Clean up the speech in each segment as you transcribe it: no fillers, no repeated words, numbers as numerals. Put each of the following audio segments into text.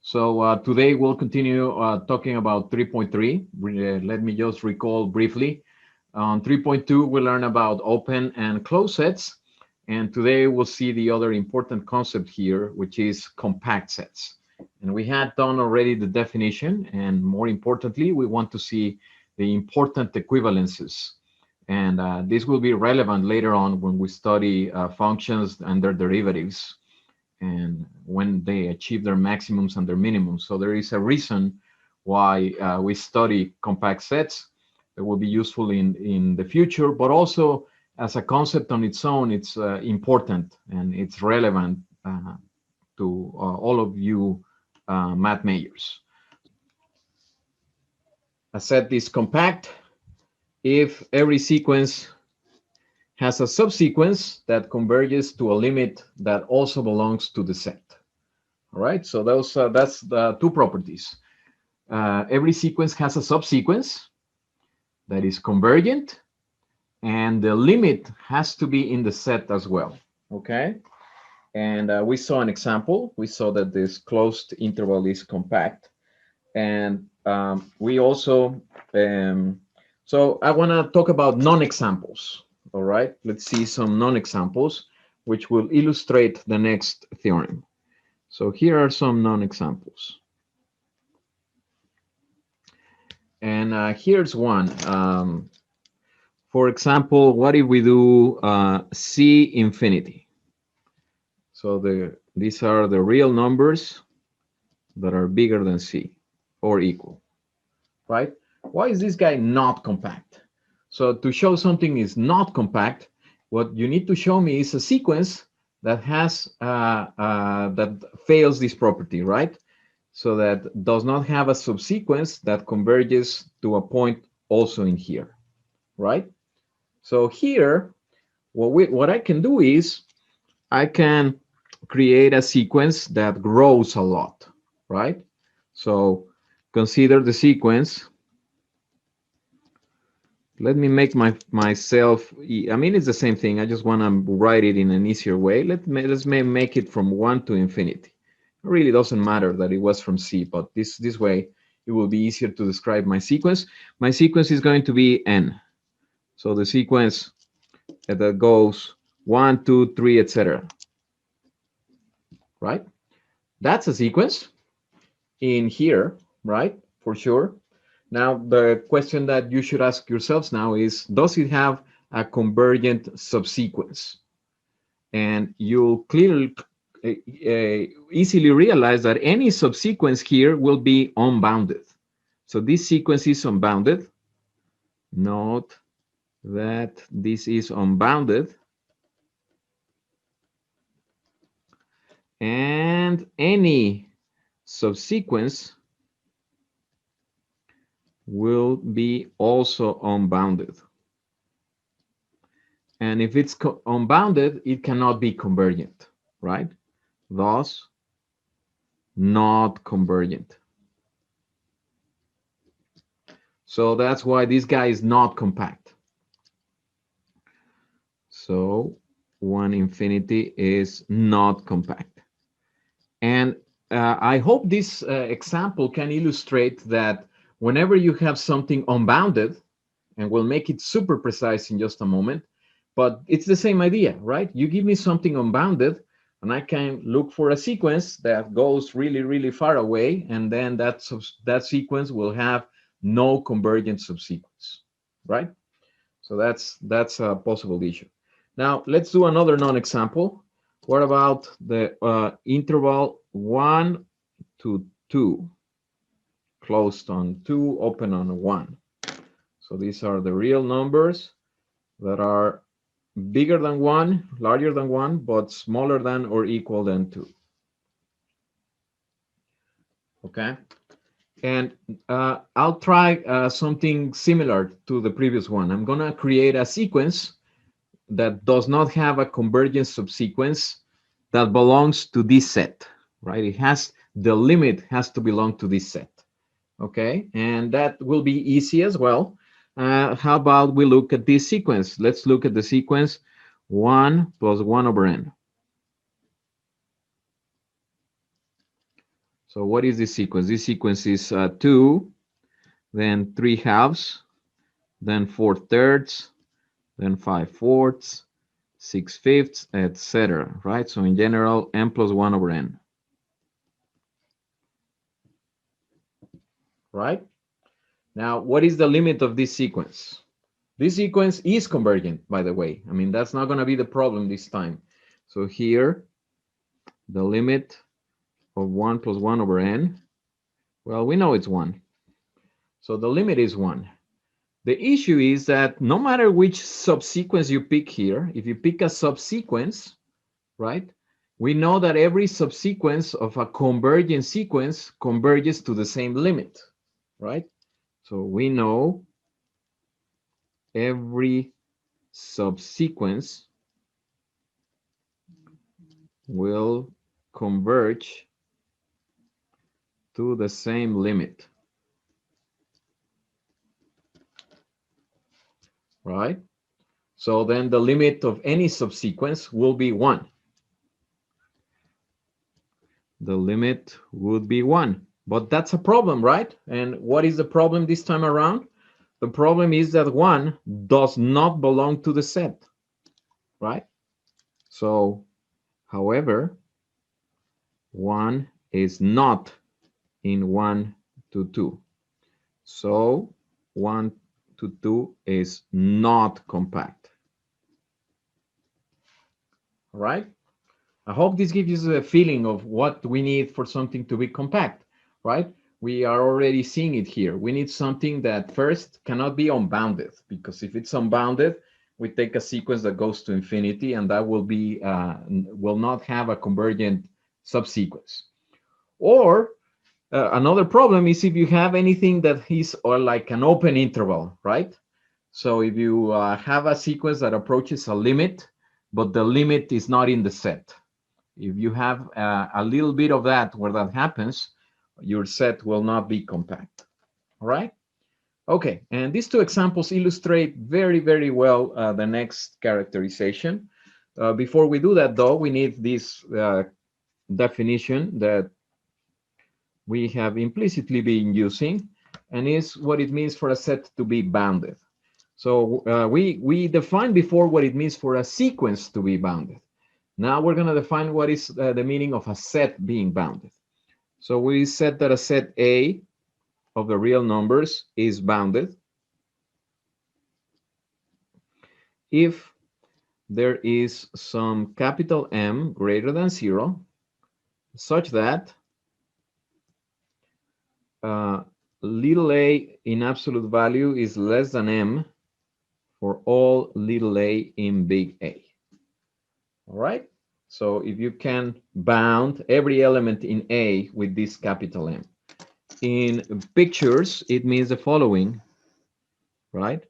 Today we'll continue talking about 3.3. Let me just recall briefly. On 3.2, we learn about open and closed sets. And today we'll see the other important concept here, which is compact sets. And we had done already the definition. And more importantly, we want to see the important equivalences. And this will be relevant later on when we study functions and their derivatives, and when they achieve their maximums and their minimums. So there is a reason why we study compact sets that will be useful in the future, but also as a concept on its own, it's important and it's relevant to all of you math majors. A set is compact if every sequence has a subsequence that converges to a limit that also belongs to the set. All right, so that's the two properties. Every sequence has a subsequence that is convergent, and the limit has to be in the set as well. Okay, and we saw an example. We saw that this closed interval is compact, and we also so I want to talk about non-examples. All right, let's see some non-examples which will illustrate the next theorem. So here are some non-examples. And here's one. For example, what if we do C infinity? So these are the real numbers that are bigger than C or equal, right? Why is this guy not compact? So to show something is not compact, what you need to show me is a sequence that has that fails this property, right? So that does not have a subsequence that converges to a point also in here, right? So here, what I can do is I can create a sequence that grows a lot, right? So consider the sequence. Let me make myself, I mean, it's the same thing. I just want to write it in an easier way. Let's make it from 1 to infinity. It really doesn't matter that it was from C, but this way it will be easier to describe my sequence. My sequence is going to be N. So the sequence that goes 1, 2, 3, etc. Right? That's a sequence in here, right? For sure. Now, the question that you should ask yourselves now is, does it have a convergent subsequence? And you'll clearly, easily realize that any subsequence here will be unbounded. So this sequence is unbounded. Note that this is unbounded. And any subsequence will be also unbounded. And if it's unbounded, it cannot be convergent, right? Thus, not convergent. So that's why this guy is not compact. So 1 infinity is not compact. And I hope this example can illustrate that whenever you have something unbounded, and we'll make it super precise in just a moment, but it's the same idea, right? You give me something unbounded, and I can look for a sequence that goes really, really far away, and then that sequence will have no convergent subsequence, right? So that's a possible issue. Now, let's do another non-example. What about the interval 1 to 2? Closed on 2, open on 1. So these are the real numbers that are bigger than 1, larger than 1, but smaller than or equal than 2. Okay. And I'll try something similar to the previous one. I'm going to create a sequence that does not have a convergent subsequence that belongs to this set, right? It has, the limit has to belong to this set. Okay, and that will be easy as well. How about we look at this sequence? Let's look at the sequence 1 plus 1 over n. So what is this sequence? This sequence is 2, then 3/2, then 4/3, then 5/4, 6/5, etc. Right? So in general, n plus 1 over n. Right? Now, what is the limit of this sequence? This sequence is convergent, by the way. I mean, that's not going to be the problem this time. So here, the limit of 1 plus 1 over n, well, we know it's 1. So the limit is 1. The issue is that no matter which subsequence you pick here, if you pick a subsequence, right, we know that every subsequence of a convergent sequence converges to the same limit, right? So we know every subsequence will converge to the same limit, right? So then the limit of any subsequence will be 1. The limit would be 1. But that's a problem, right? And what is the problem this time around? The problem is that 1 does not belong to the set, right? So, however, 1 is not in 1 to 2. So 1 to 2 is not compact. All right? I hope this gives you a feeling of what we need for something to be compact, right? We are already seeing it here. We need something that first cannot be unbounded, because if it's unbounded, we take a sequence that goes to infinity, and that will be will not have a convergent subsequence. Or another problem is if you have anything that is or like an open interval, right? So if you have a sequence that approaches a limit, but the limit is not in the set. If you have a little bit of that where that happens, your set will not be compact. All right? Okay, and these two examples illustrate very, very well the next characterization. Before we do that, though, we need this definition that we have implicitly been using, and is what it means for a set to be bounded. So we defined before what it means for a sequence to be bounded. Now we're going to define what is the meaning of a set being bounded. So we said that a set A of the real numbers is bounded if there is some capital M greater than 0, such that little a in absolute value is less than M for all little a in big A. All right? So if you can bound every element in A with this capital M. In pictures, it means the following, right?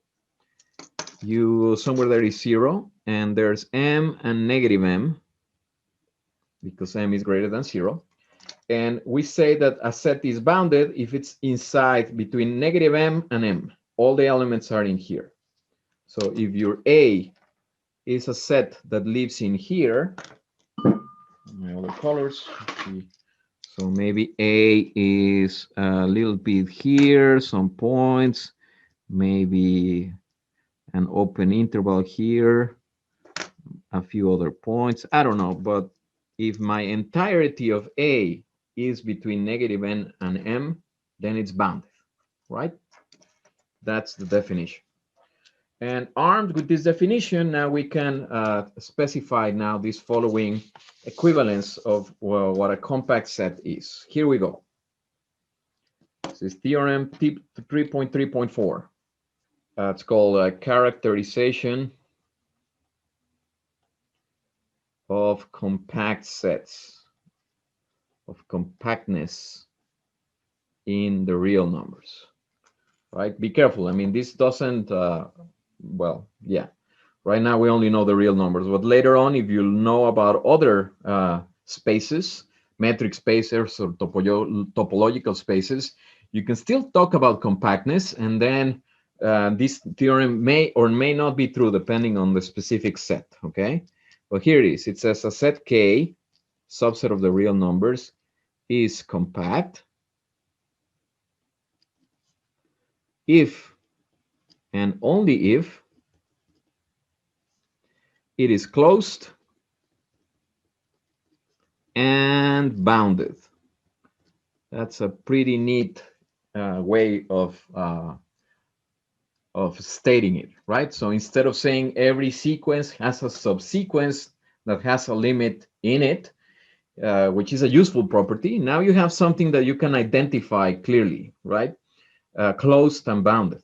You somewhere there is 0, and there's M and negative M, because M is greater than 0. And we say that a set is bounded if it's inside between negative M and M. All the elements are in here. So if your A is a set that lives in here, my other colors, so maybe A is a little bit here, some points, maybe an open interval here, a few other points, I don't know, but if my entirety of A is between negative N and M, then it's bounded, right? That's the definition. And armed with this definition, now we can specify now this following equivalence of what a compact set is. Here we go. This is theorem 3.3.4. It's called characterization of compact sets, of compactness in the real numbers, right? Be careful. I mean, this doesn't, well, yeah. Right now, we only know the real numbers, but later on, if you know about other spaces, metric spaces or topological spaces, you can still talk about compactness, and then this theorem may or may not be true depending on the specific set, okay? But here it is. It says a set K, subset of the real numbers, is compact if and only if it is closed and bounded. That's a pretty neat way of stating it, right? So instead of saying every sequence has a subsequence that has a limit in it, which is a useful property, now you have something that you can identify clearly, right? Closed and bounded.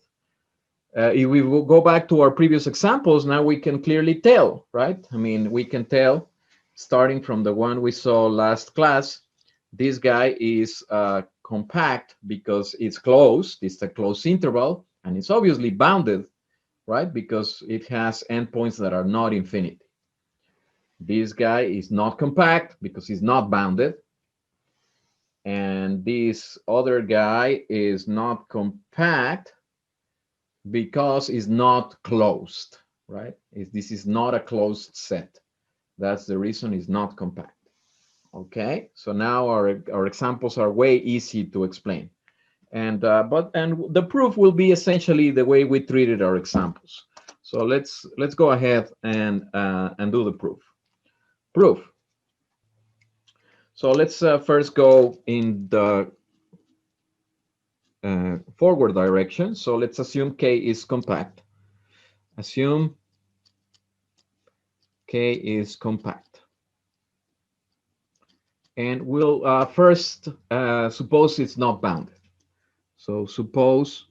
If we will go back to our previous examples, now we can clearly tell, right? I mean, we can tell, starting from the one we saw last class, this guy is compact because it's closed, it's a closed interval, and it's obviously bounded, right? Because it has endpoints that are not infinity. This guy is not compact because he's not bounded. And this other guy is not compact because it's not closed, right? This is not a closed set. That's the reason it's not compact. Okay, so now our examples are way easy to explain. And the proof will be essentially the way we treated our examples. So let's go ahead and do the proof. Proof. So let's first go in the forward direction. So let's assume K is compact. Assume K is compact. And we'll first suppose it's not bounded. So suppose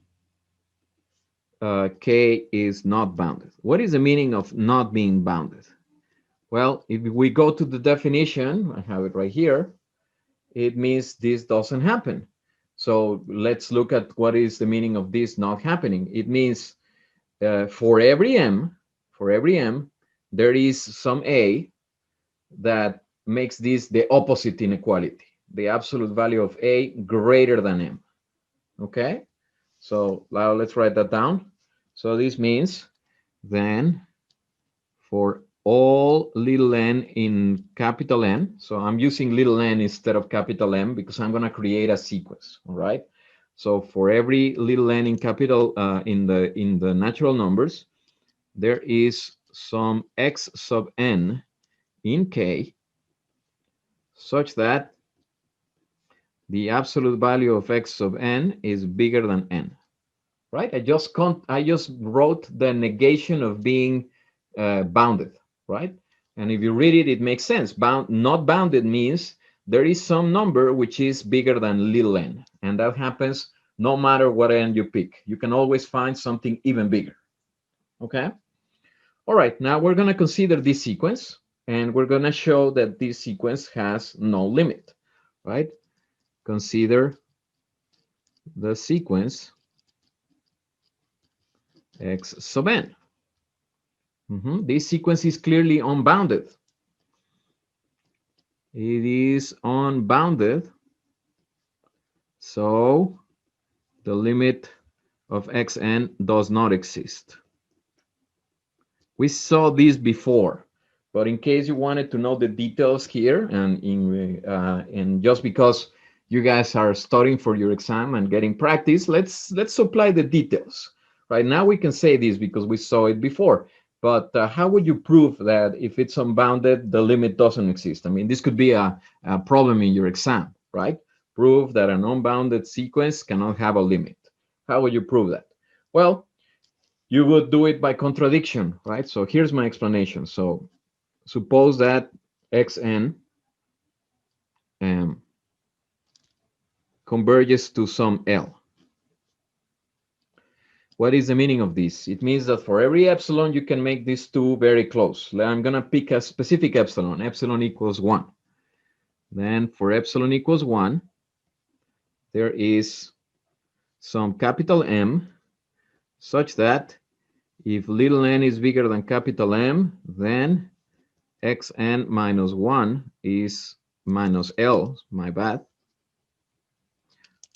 K is not bounded. What is the meaning of not being bounded? Well, if we go to the definition, I have it right here, it means this doesn't happen. So let's look at what is the meaning of this not happening. It means for every m, there is some a that makes this the opposite inequality, the absolute value of a greater than m. Okay, so now let's write that down. So this means then for all little n in capital N, so I'm using little n instead of capital M because I'm going to create a sequence, all right? So for every little n in capital in the natural numbers, there is some x sub n in K such that the absolute value of x sub n is bigger than n, right? I just wrote the negation of being bounded, right? And if you read it, it makes sense. Not bounded means there is some number which is bigger than little n, and that happens no matter what n you pick. You can always find something even bigger, okay? All right, now we're going to consider this sequence, and we're going to show that this sequence has no limit, right? Consider the sequence x sub n. This sequence is clearly unbounded. It is unbounded, so the limit of xn does not exist. We saw this before, but in case you wanted to know the details here, and just because you guys are studying for your exam and getting practice, let's supply the details. Right now we can say this because we saw it before, but how would you prove that if it's unbounded, the limit doesn't exist? I mean, this could be a problem in your exam, right? Prove that an unbounded sequence cannot have a limit. How would you prove that? Well, you would do it by contradiction, right? So here's my explanation. So suppose that xn converges to some L. What is the meaning of this? It means that for every epsilon, you can make these two very close. I'm going to pick a specific epsilon. Epsilon equals 1. Then for epsilon equals 1, there is some capital M such that if little n is bigger than capital M, then xn minus 1 is minus L, my bad,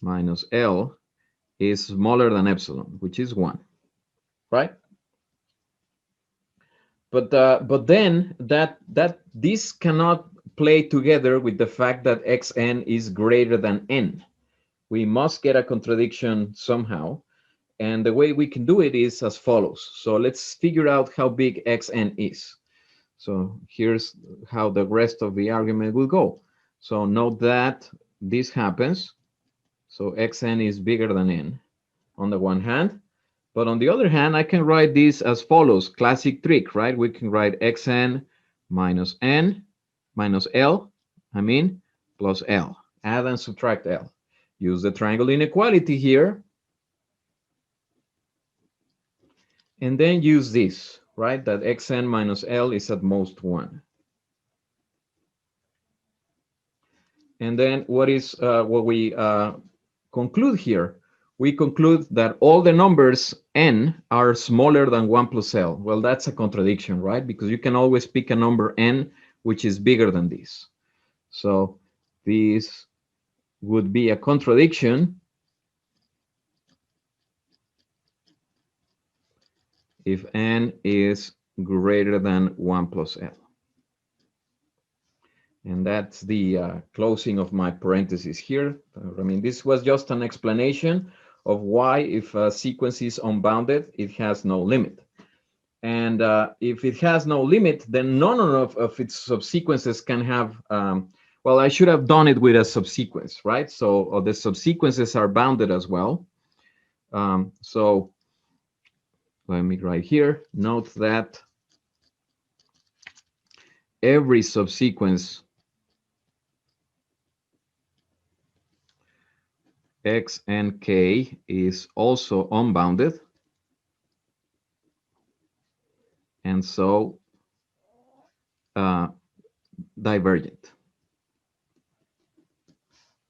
minus L is smaller than epsilon, which is 1, right? But then this cannot play together with the fact that xn is greater than n. We must get a contradiction somehow. And the way we can do it is as follows. So let's figure out how big xn is. So here's how the rest of the argument will go. So note that this happens. So xn is bigger than n on the one hand. But on the other hand, I can write this as follows. Classic trick, right? We can write xn minus n minus l, plus l. Add and subtract l. Use the triangle inequality here. And then use this, right? That xn minus l is at most 1. And then what we conclude here? We conclude that all the numbers n are smaller than 1 plus l. Well, that's a contradiction, right? Because you can always pick a number n which is bigger than this. So this would be a contradiction if n is greater than 1 plus l. And that's the closing of my parentheses here. I mean, this was just an explanation of why if a sequence is unbounded, it has no limit. And if it has no limit, then none of its subsequences can have, well, I should have done it with a subsequence, right? So the subsequences are bounded as well. So let me write here, note that every subsequence x and k is also unbounded, and so divergent.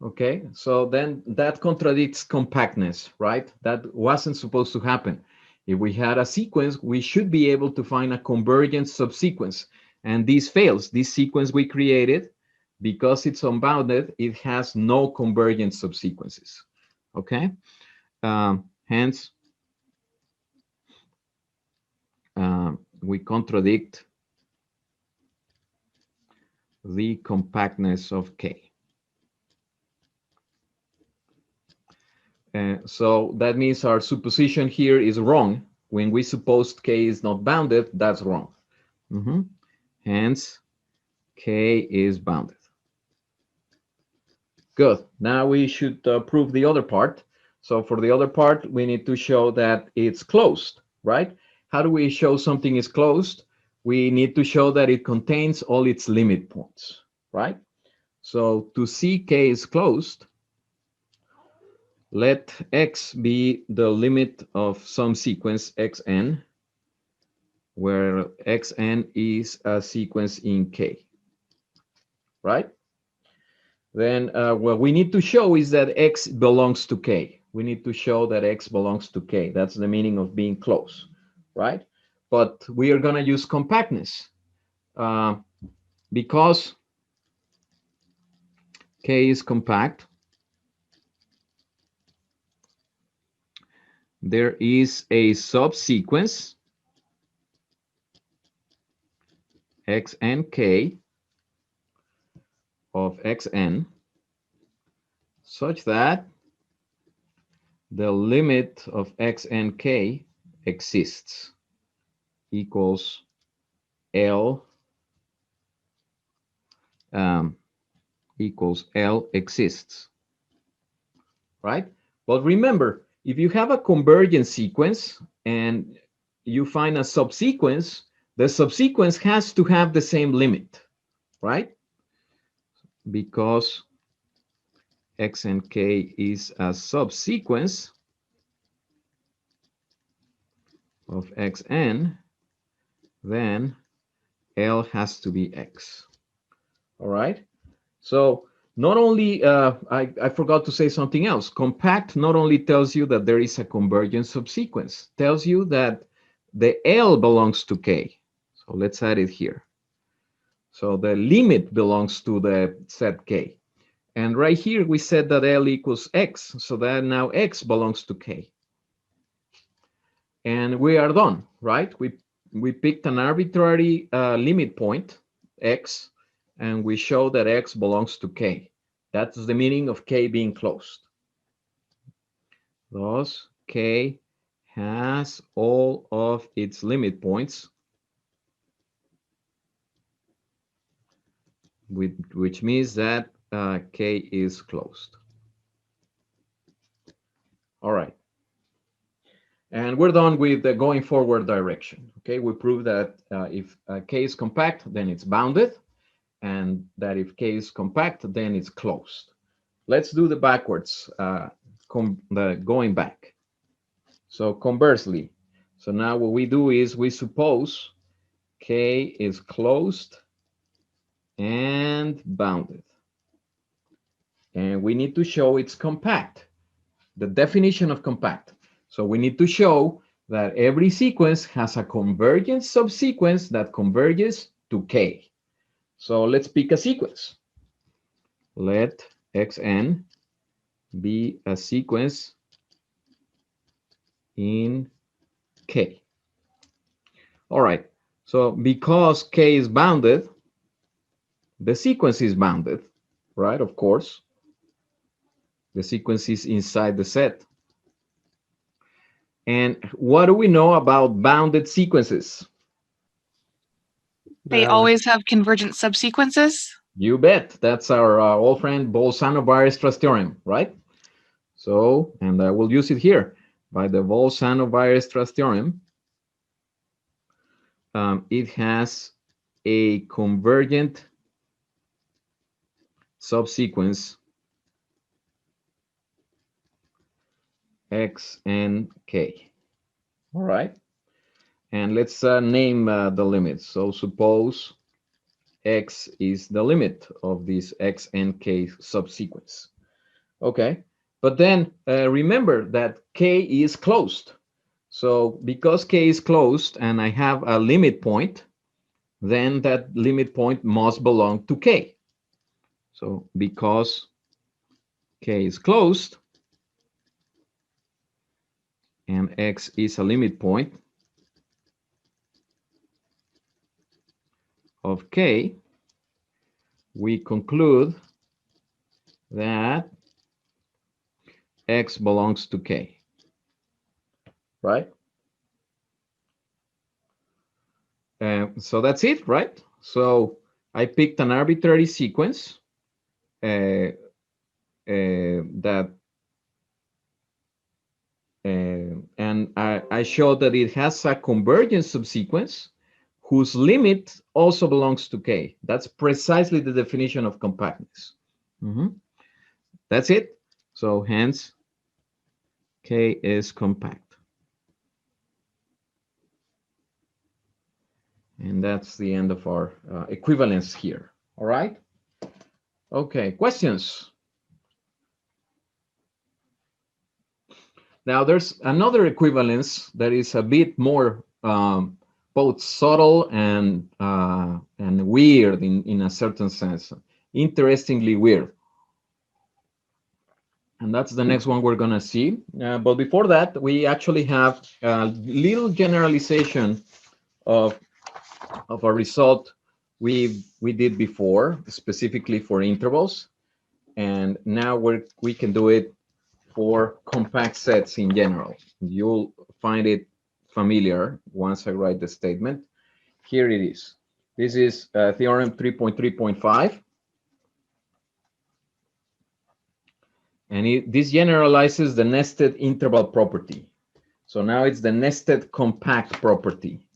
Okay, so then that contradicts compactness, right? That wasn't supposed to happen. If we had a sequence, we should be able to find a convergent subsequence, and this fails. This sequence we created, because it's unbounded, it has no convergent subsequences. Okay, hence we contradict the compactness of K. So that means our supposition here is wrong. When we suppose K is not bounded, that's wrong. Hence, K is bounded. Good. Now we should prove the other part. So for the other part, we need to show that it's closed, right? How do we show something is closed? We need to show that it contains all its limit points, right? So to see K is closed, let x be the limit of some sequence xn, where xn is a sequence in K, right? Then what we need to show is that x belongs to K. We need to show that x belongs to K. That's the meaning of being close, right? But we are going to use compactness because K is compact. There is a subsequence x and k of xn such that the limit of x and k exists equals L equals L exists, right? But remember, if you have a convergent sequence and you find a subsequence, the subsequence has to have the same limit, right? Because x and k is a subsequence of xn, then L has to be x. All right. So not only, I forgot to say something else. Compact not only tells you that there is a convergent subsequence, tells you that the L belongs to K. So let's add it here. So the limit belongs to the set K. And right here, we said that L equals X. So that now X belongs to K. And we are done, right? We picked an arbitrary limit point, X, and we show that X belongs to K. That's the meaning of K being closed. Thus, K has all of its limit points, which means that K is closed. All right. And we're done with the going forward direction. Okay, we prove that if K is compact, then it's bounded, and that if K is compact, then it's closed. Let's do the backwards, going back. So conversely, so now what we do is we suppose K is closed and bounded. And we need to show it's compact. The definition of compact. So we need to show that every sequence has a convergent subsequence that converges to K. So let's pick a sequence. Let Xn be a sequence in K. All right. So because K is bounded, the sequence is bounded, right? Of course. The sequence is inside the set. And what do we know about bounded sequences? They always have convergent subsequences. You bet. That's our old friend Bolzano-Weierstrass theorem, right? So, and I will use it here by the Bolzano-Weierstrass theorem. It has a convergent subsequence X and K. All right. And let's name the limits. So suppose X is the limit of this X and K subsequence. Okay. But then remember that K is closed. So because K is closed and I have a limit point, then that limit point must belong to K. So because K is closed and X is a limit point of K, we conclude that X belongs to K, right? So that's it, right? So I picked an arbitrary sequence that and I showed that it has a convergent subsequence whose limit also belongs to K. That's precisely the definition of compactness. That's it. So hence, K is compact. And that's the end of our equivalence here. All right. Okay, questions? Now there's another equivalence that is a bit more both subtle and weird in a certain sense. Interestingly weird. And that's the next one we're gonna see. But before that, we actually have a little generalization of a result we did before, specifically for intervals. And now we can do it for compact sets in general. You'll find it familiar once I write the statement. Here it is. This is theorem 3.3.5. And this generalizes the nested interval property. So now it's the nested compact property.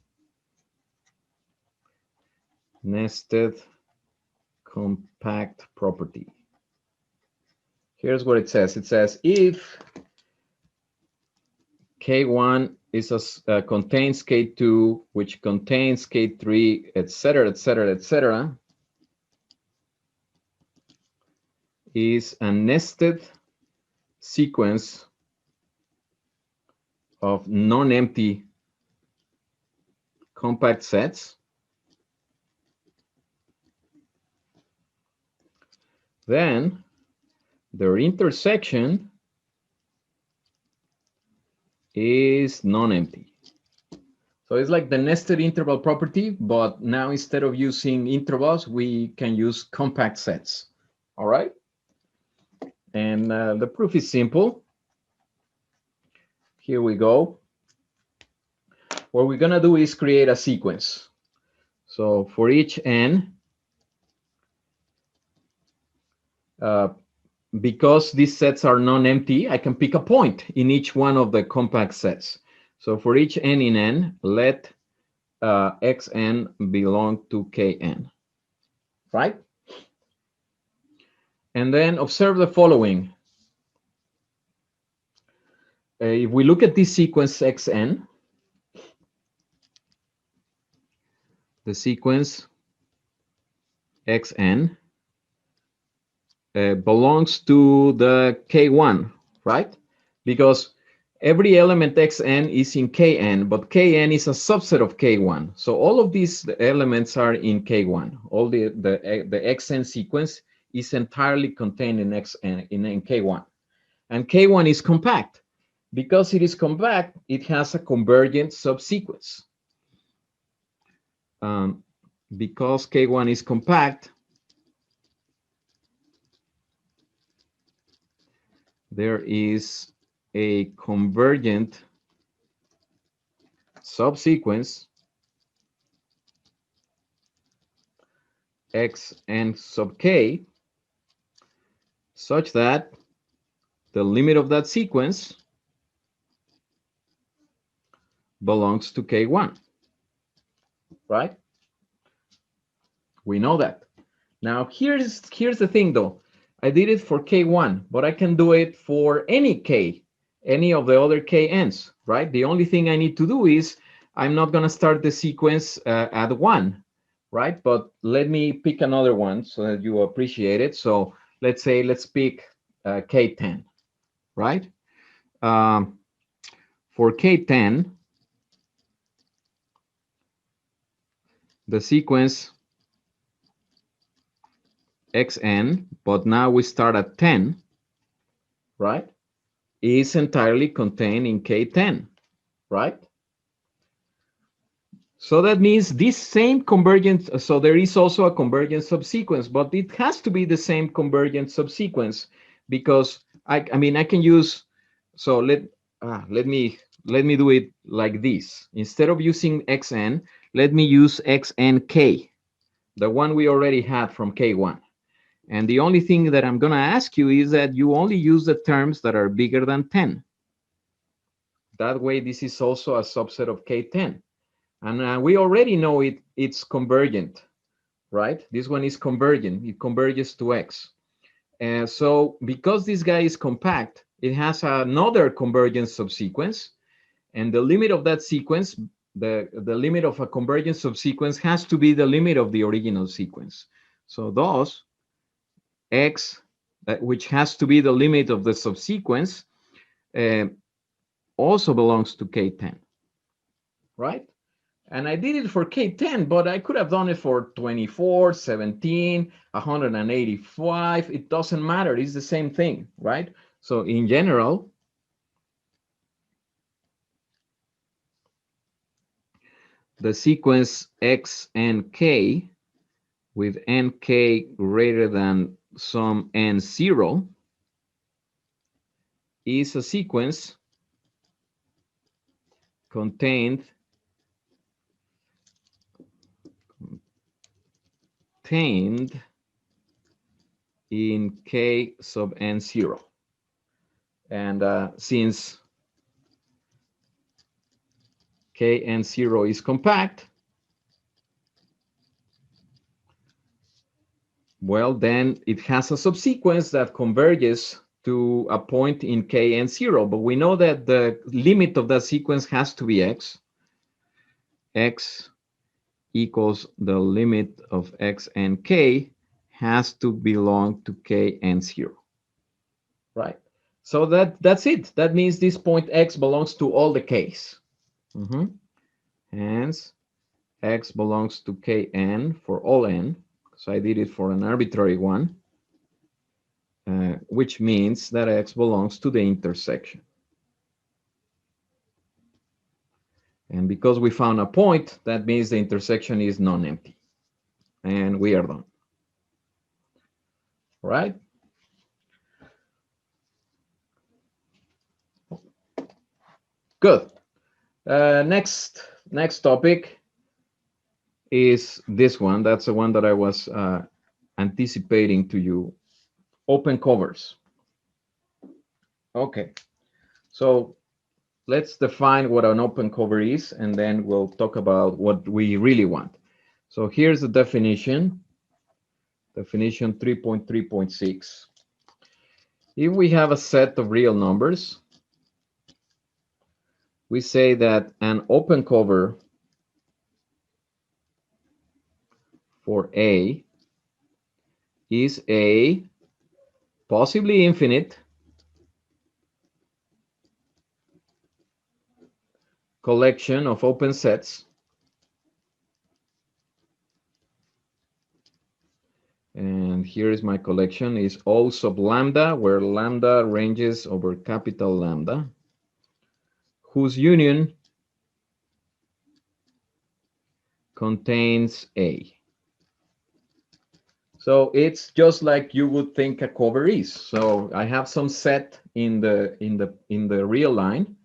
Nested compact property. Here's what it says. It says if K1 is contains K2, which contains K3, etc., etc., etc., is a nested sequence of non-empty compact sets, then their intersection is non-empty. So it's like the nested interval property, but now instead of using intervals, we can use compact sets. All right. And the proof is simple. Here we go. What we're going to do is create a sequence. So for each n, because these sets are non-empty, I can pick a point in each one of the compact sets. So for each n in n, let xn belong to kn, right? And then observe the following. If we look at this sequence xn, the sequence xn belongs to the k1, right? Because every element xn is in kn, but kn is a subset of k1. So all of these elements are in k1. All the xn sequence is entirely contained in xn in k1. And k1 is compact. Because it is compact, it has a convergent subsequence. Because k1 is compact, there is a convergent subsequence xn sub k such that the limit of that sequence belongs to k1, right? We know that. Now here's the thing though. I did it for k1, but I can do it for any k, any of the other kn's, right? The only thing I need to do is I'm not going to start the sequence at 1, right? But let me pick another one so that you appreciate it. So let's say, let's pick k10, right? For k10, the sequence xn, but now we start at 10, right, is entirely contained in k10, right? So that means this same convergent, so there is also a convergent subsequence, but it has to be the same convergent subsequence because I mean, I can use, so let me do it like this. Instead of using xn, let me use xnk, the one we already had from k1. And the only thing that I'm going to ask you is that you only use the terms that are bigger than 10. That way, this is also a subset of k10. And we already know it's convergent, right? This one is convergent. It converges to x. And so because this guy is compact, it has another convergent subsequence. And the limit of that sequence, the limit of a convergent subsequence has to be the limit of the original sequence. So thus, x, which has to be the limit of the subsequence, also belongs to k10, right? And I did it for k10, but I could have done it for 24, 17, 185. It doesn't matter. It's the same thing, right? So in general, the sequence x and k with nk greater than some n0 is a sequence contained in k sub n0. And since kn0 is compact, well, then it has a subsequence that converges to a point in kn0. But we know that the limit of that sequence has to be x. X equals the limit of x and k has to belong to kn0, right? So that's it. That means this point x belongs to all the k's. Hence, x belongs to kn for all n. So I did it for an arbitrary one, which means that x belongs to the intersection. And because we found a point, that means the intersection is non-empty. And we are done. Right? Good. Next topic is this one. That's the one that I was anticipating to you. Open covers. Okay. So let's define what an open cover is, and then we'll talk about what we really want. So here's the definition. Definition 3.3.6. If we have a set of real numbers, we say that an open cover for A is a possibly infinite collection of open sets, and here is my collection, is O sub lambda, where lambda ranges over capital lambda, whose union contains A. So it's just like you would think a cover is. So I have some set in the real line,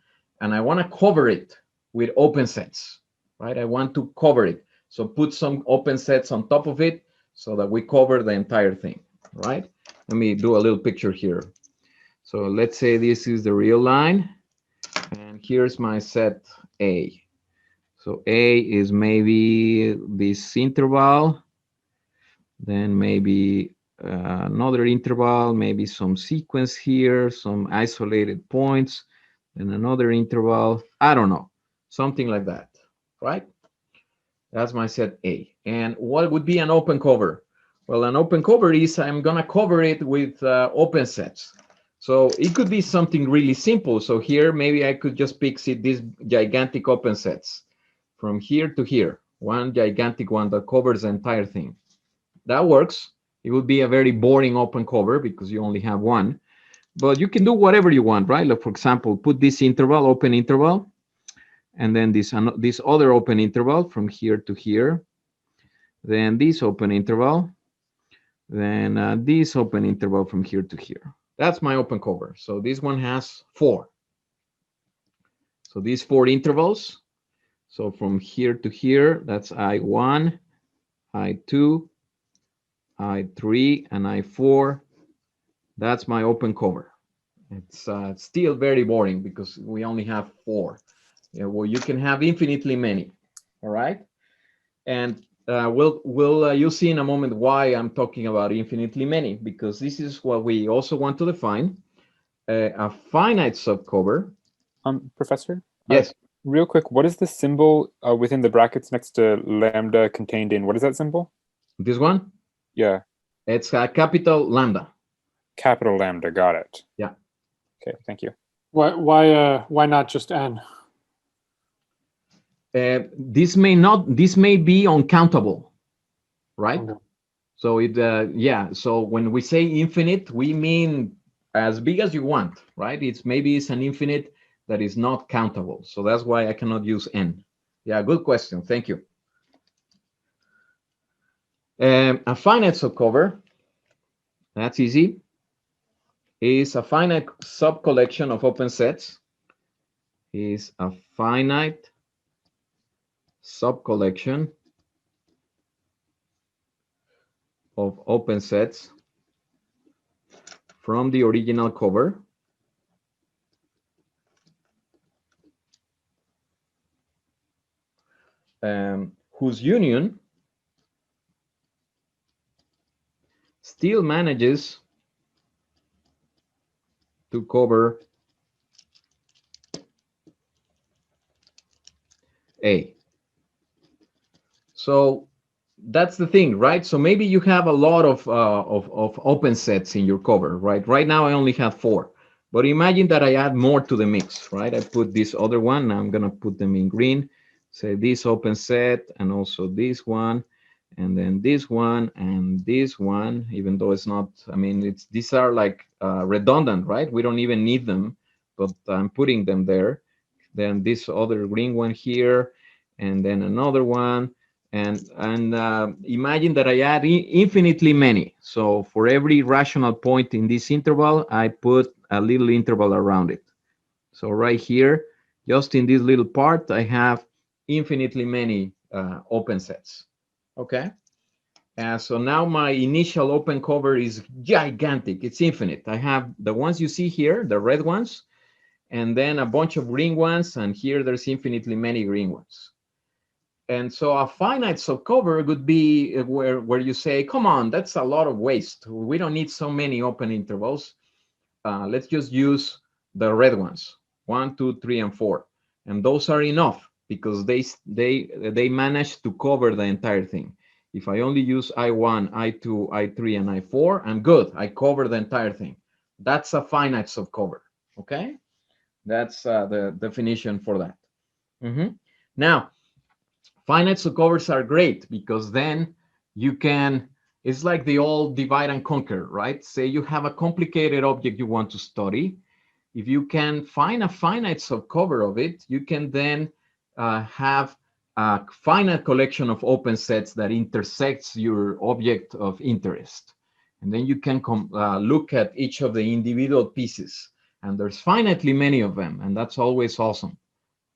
and I want to cover it with open sets, right? I want to cover it. So put some open sets on top of it so that we cover the entire thing, right? Let me do a little picture here. So let's say this is the real line, and here's my set A. So A is maybe this interval, then maybe another interval, maybe some sequence here, some isolated points, and another interval. I don't know, something like that, right? That's my set A. And what would be an open cover? Well, an open cover is I'm going to cover it with open sets. So it could be something really simple. So here, maybe I could just pick these gigantic open sets from here to here, one gigantic one that covers the entire thing. That works. It would be a very boring open cover because you only have one, but you can do whatever you want, right? Like, for example, put this interval, open interval, and then this other open interval from here to here, then this open interval, then this open interval from here to here. That's my open cover. So this one has 4. So these 4 intervals. So from here to here, that's I1, I2, I3, and I4. That's my open cover. It's still very boring because we only have 4. Yeah, well, you can have infinitely many. All right. And you'll see in a moment why I'm talking about infinitely many, because this is what we also want to define. A finite subcover. Professor? Yes. Real quick, what is the symbol within the brackets next to lambda contained in? What is that symbol? This one? Yeah. It's a capital lambda. Capital lambda, got it. Yeah. Okay, thank you. Why not just n? This may be uncountable, right? Okay. So yeah. So when we say infinite, we mean as big as you want, right? Maybe it's an infinite that is not countable. So that's why I cannot use n. Yeah, good question. Thank you. A finite subcover, that's easy, is a finite subcollection of open sets, is a finite subcollection of open sets from the original cover whose union still manages to cover A. So that's the thing, right? So maybe you have a lot of open sets in your cover, right? Right now I only have 4, but imagine that I add more to the mix, right? I put this other one. Now I'm gonna put them in green. Say this open set, and also this one, and then this one, and this one. Even though it's not, I mean, these are like redundant, right? We don't even need them, but I'm putting them there. then this other green one here, and then another one. And imagine that I add infinitely many. So for every rational point in this interval, I put a little interval around it. So right here, just in this little part, I have infinitely many open sets. Okay. So now my initial open cover is gigantic. It's infinite. I have the ones you see here, the red ones, and then a bunch of green ones. And here there's infinitely many green ones. And so a finite subcover would be where you say, come on, that's a lot of waste. We don't need so many open intervals. Let's just use the red ones, 1, 2, 3, and 4. And those are enough because they manage to cover the entire thing. If I only use I1, I2, I3, and I4, I'm good. I cover the entire thing. That's a finite subcover, okay? That's the definition for that. Now, finite subcovers are great because then you can, it's like the old divide and conquer, right? Say you have a complicated object you want to study. If you can find a finite subcover of it, you can then have a finite collection of open sets that intersects your object of interest. And then you can look at each of the individual pieces. And there's finitely many of them, and that's always awesome.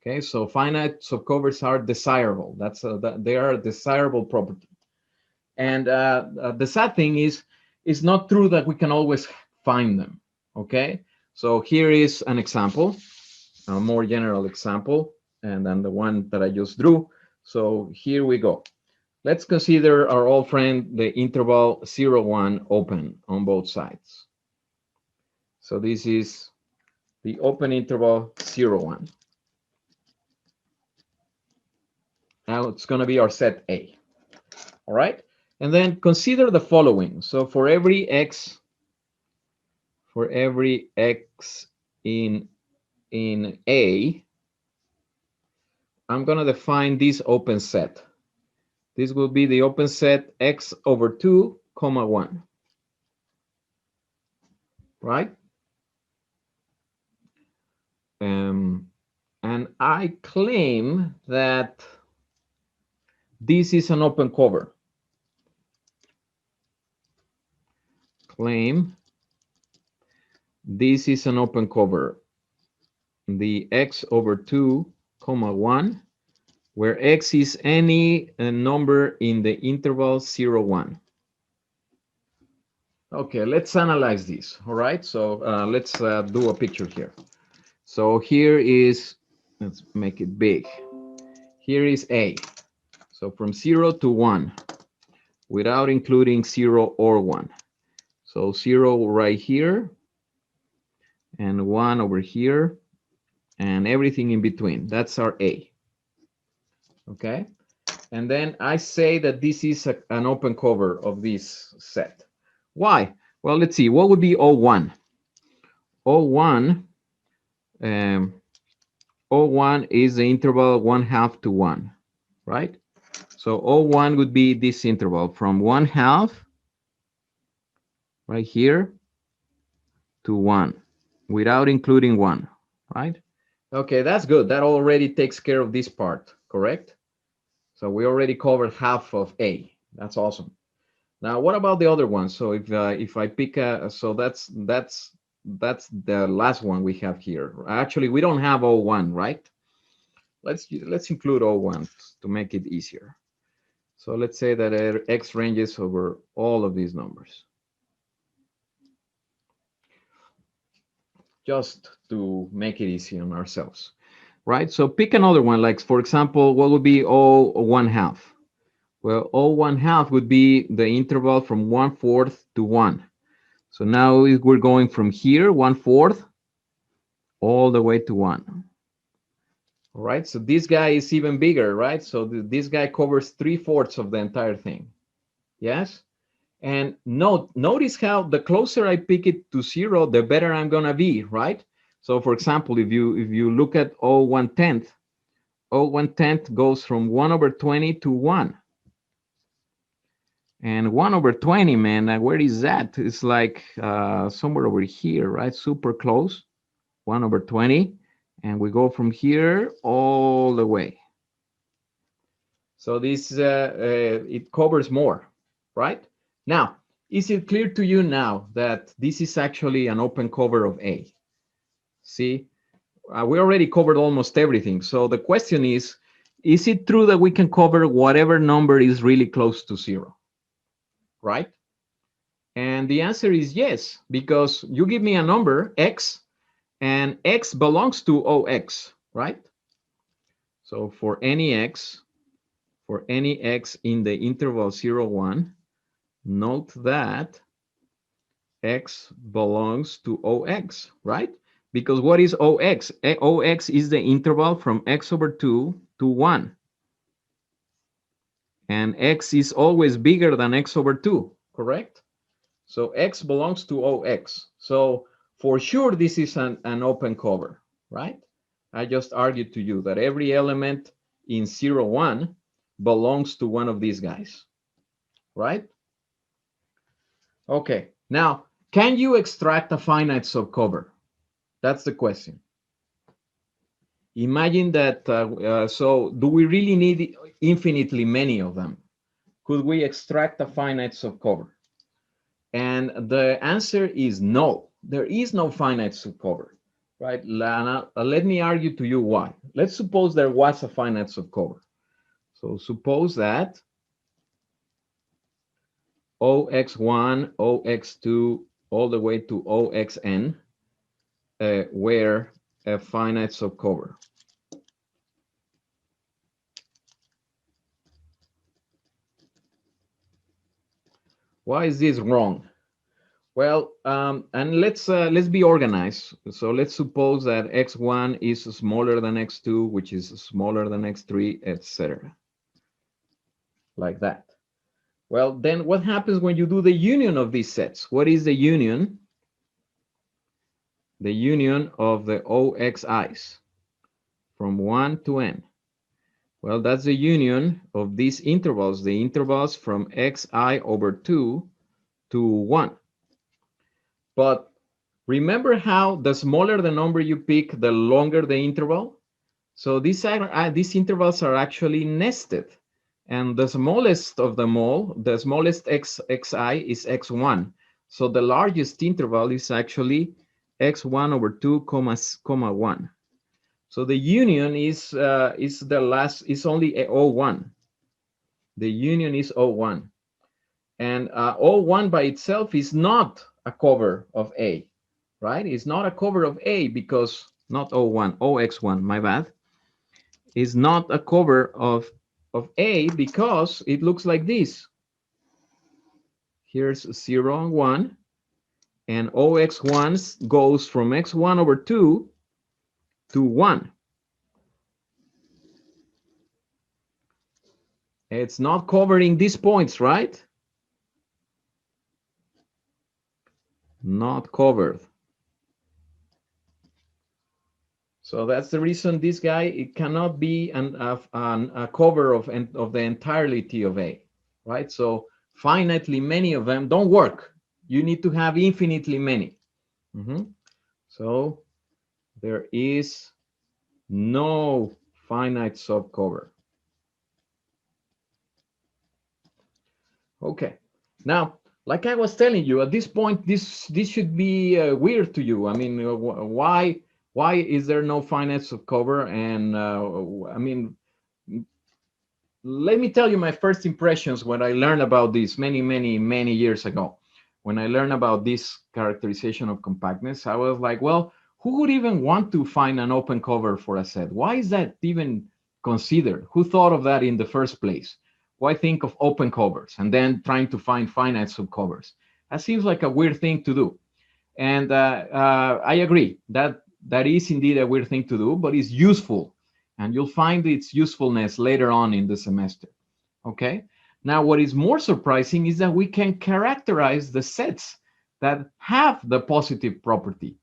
Okay, so finite subcovers are desirable. They are a desirable property. And the sad thing is, it's not true that we can always find them. Okay, so here is an example, a more general example, and then the one that I just drew. So here we go. Let's consider our old friend, the interval 0, 1 open on both sides. So this is the open interval 0, 1. Now it's going to be our set A. All right. And then consider the following. So for every x in A, I'm going to define this open set. This will be the open set x over 2, 1. Right? And I claim that this is an open cover. Claim this is an open cover. The x over 2, 1, where x is any number in the interval 0, 1. Okay, let's analyze this. All right, so let's do a picture here. So here is, let's make it big. Here is A. So from 0 to 1, without including 0 or 1. So 0 right here, and 1 over here, and everything in between. That's our A. Okay? And then I say that this is an open cover of this set. Why? Well, let's see. What would be O1? O1 is the interval 1/2 to 1, right? So O1 would be this interval from 1/2 right here to 1 without including 1, right? Okay, that's good. That already takes care of this part, correct? So we already covered half of A. That's awesome. Now, what about the other one? So if I pick a, so that's the last one we have here. Actually, we don't have O1, right? Let's include O1 to make it easier. So let's say that X ranges over all of these numbers. Just to make it easy on ourselves, right? So pick another one, like for example, what would be O1/2? Well, O1/2 would be the interval from 1/4 to 1. So now we're going from here, 1/4, all the way to 1. All right, so this guy is even bigger, right? So this guy covers 3/4 of the entire thing. Yes? And notice how the closer I pick it to 0, the better I'm gonna be, right? So for example, if you look at O1/10, O1/10 goes from 1/20 to 1. And 1/20, man, where is that? It's like somewhere over here, right? Super close, 1/20. And we go from here all the way. So this, it covers more, right? Now, is it clear to you now that this is actually an open cover of A? See, we already covered almost everything. So the question is it true that we can cover whatever number is really close to 0, right? And the answer is yes, because you give me a number, x, and x belongs to OX, right? So for any x in the interval 0, 1, note that x belongs to OX, right? Because what is OX? OX is the interval from x over 2 to 1. And x is always bigger than x over 2, correct? So x belongs to OX. So for sure, this is an open cover, right? I just argued to you that every element in 0, 1 belongs to one of these guys, right? Okay, now, can you extract a finite subcover? That's the question. Imagine that, so do we really need infinitely many of them? Could we extract a finite subcover? And the answer is no. There is no finite subcover, right? Let me argue to you why. Let's suppose there was a finite subcover. So suppose that OX1, OX2, all the way to OXN were a finite subcover. Why is this wrong? Well, and let's be organized. So let's suppose that x1 is smaller than x2, which is smaller than x3, etc. Like that. Well, then what happens when you do the union of these sets? What is the union? The union of the OXIs from 1 to n. Well, that's the union of these intervals, the intervals from xi over 2 to 1. But remember how the smaller the number you pick, the longer the interval? So these intervals are actually nested. And the smallest of them all, the smallest xi is x1. So the largest interval is actually x1 over 2, comma 1. So the union is only O1. The union is O1. And O1 by itself is not a cover of A, right? It's not a cover of A because, not O1, OX1, my bad, is not a cover of A because it looks like this. Here's 0 and 1, and OX1 goes from x1 over 2 to 1. It's not covering these points, right? Not covered. So that's the reason this guy, it cannot be a cover of the entirety of A, right? So finitely many of them don't work. You need to have infinitely many. So there is no finite subcover. Okay, now, like I was telling you, at this point, this should be weird to you. I mean, why is there no finite subcover? And I mean, let me tell you my first impressions when I learned about this many years ago. When I learned about this characterization of compactness, I was like, well, who would even want to find an open cover for a set? Why is that even considered? Who thought of that in the first place? Why think of open covers and then trying to find finite subcovers? That seems like a weird thing to do. And I agree that is indeed a weird thing to do, but it's useful. And you'll find its usefulness later on in the semester, okay? Now, what is more surprising is that we can characterize the sets that have the positive property,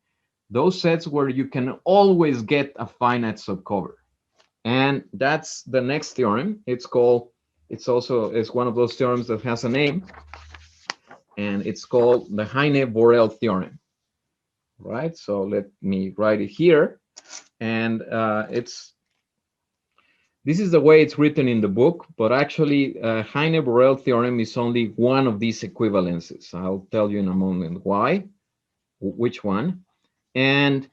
those sets where you can always get a finite subcover. And that's the next theorem. It's one of those theorems that has a name, and it's called the Heine-Borel Theorem, right? So let me write it here. And this is the way it's written in the book, but actually Heine-Borel theorem is only one of these equivalences. I'll tell you in a moment why, which one. And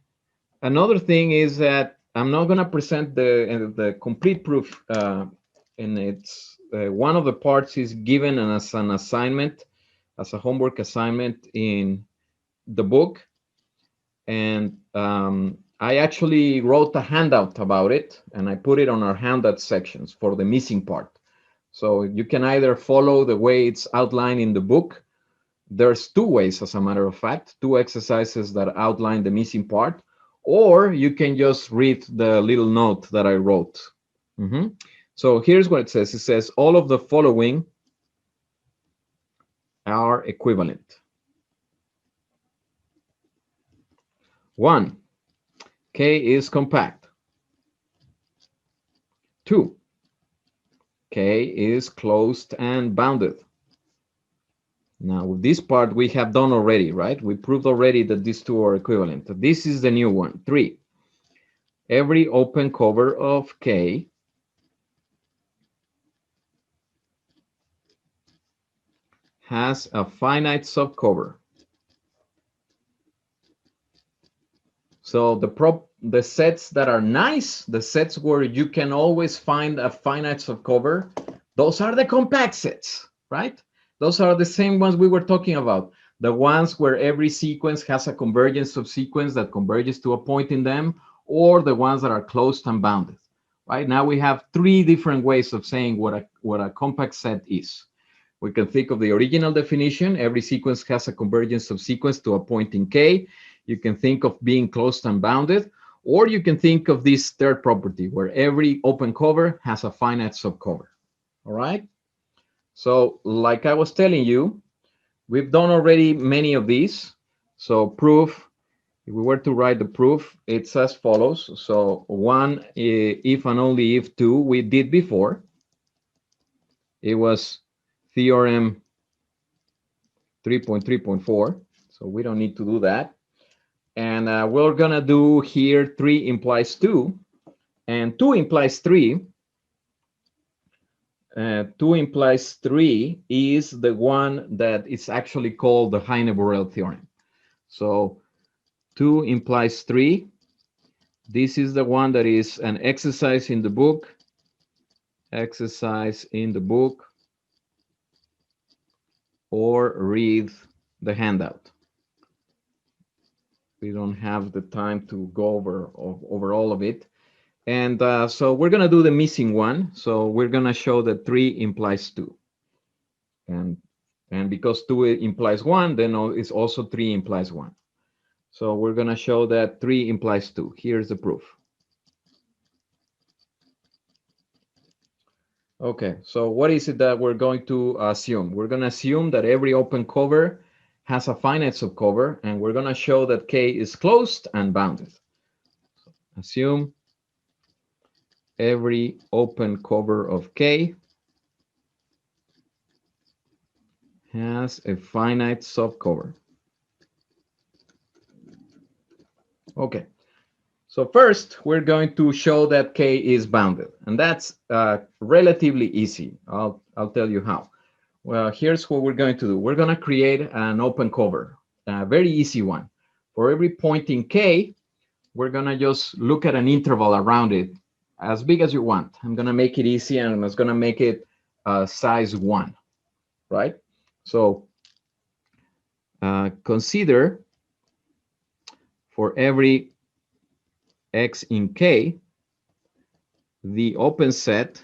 another thing is that I'm not going to present the complete proof, and it's one of the parts is given as an assignment, as a homework assignment in the book. And I actually wrote a handout about it, and I put it on our handout sections for the missing part. So you can either follow the way it's outlined in the book. There's two ways, as a matter of fact, two exercises that outline the missing part, or you can just read the little note that I wrote. So here's what it says. It says all of the following are equivalent. 1, K is compact. 2, K is closed and bounded. Now, with this part we have done already, right? We proved already that these two are equivalent. This is the new one. 3, every open cover of K has a finite subcover. So the sets that are nice, the sets where you can always find a finite subcover, those are the compact sets, right? Those are the same ones we were talking about. The ones where every sequence has a convergence subsequence that converges to a point in them, or the ones that are closed and bounded. Right now we have 3 different ways of saying what a compact set is. We can think of the original definition. Every sequence has a convergence subsequence to a point in K. You can think of being closed and bounded, or you can think of this third property where every open cover has a finite subcover. All right. So like I was telling you, we've done already many of these. So proof, if we were to write the proof, it's as follows. So 1, if and only if 2, we did before. It was theorem 3.3.4. So we don't need to do that. And we're going to do here 3 implies 2. And 2 implies 3. 2 implies 3 is the one that is actually called the Heine-Borel theorem. So 2 implies 3. This is the one that is an exercise in the book. Exercise in the book. Or read the handout. We don't have the time to go over all of it. And so we're going to do the missing one. So we're going to show that 3 implies 2. And because 2 implies 1, then it's also 3 implies 1. So we're going to show that 3 implies 2. Here's the proof. Okay, so what is it that we're going to assume? We're going to assume that every open cover has a finite subcover, and we're going to show that K is closed and bounded. So assume every open cover of K has a finite subcover. Okay, so first we're going to show that K is bounded, and that's relatively easy. I'll tell you how. Well, here's what we're going to do. We're going to create an open cover, a very easy one. For every point in K, we're going to just look at an interval around it, as big as you want. I'm going to make it easy, and I'm just going to make it size 1, right? So consider for every x in K, the open set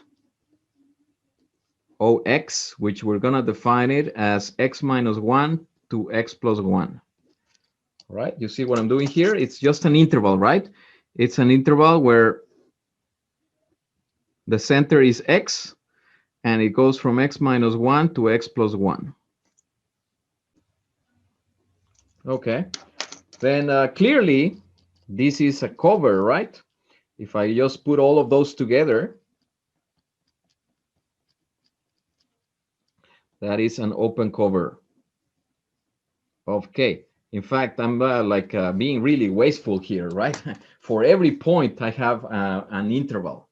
OX, which we're going to define it as x minus 1 to x plus 1. All right, you see what I'm doing here? It's just an interval, right? It's an interval where the center is x, and it goes from x minus 1 to x plus 1. Okay, then clearly this is a cover, right? If I just put all of those together, that is an open cover of K. In fact, I'm being really wasteful here, right? For every point, I have an interval.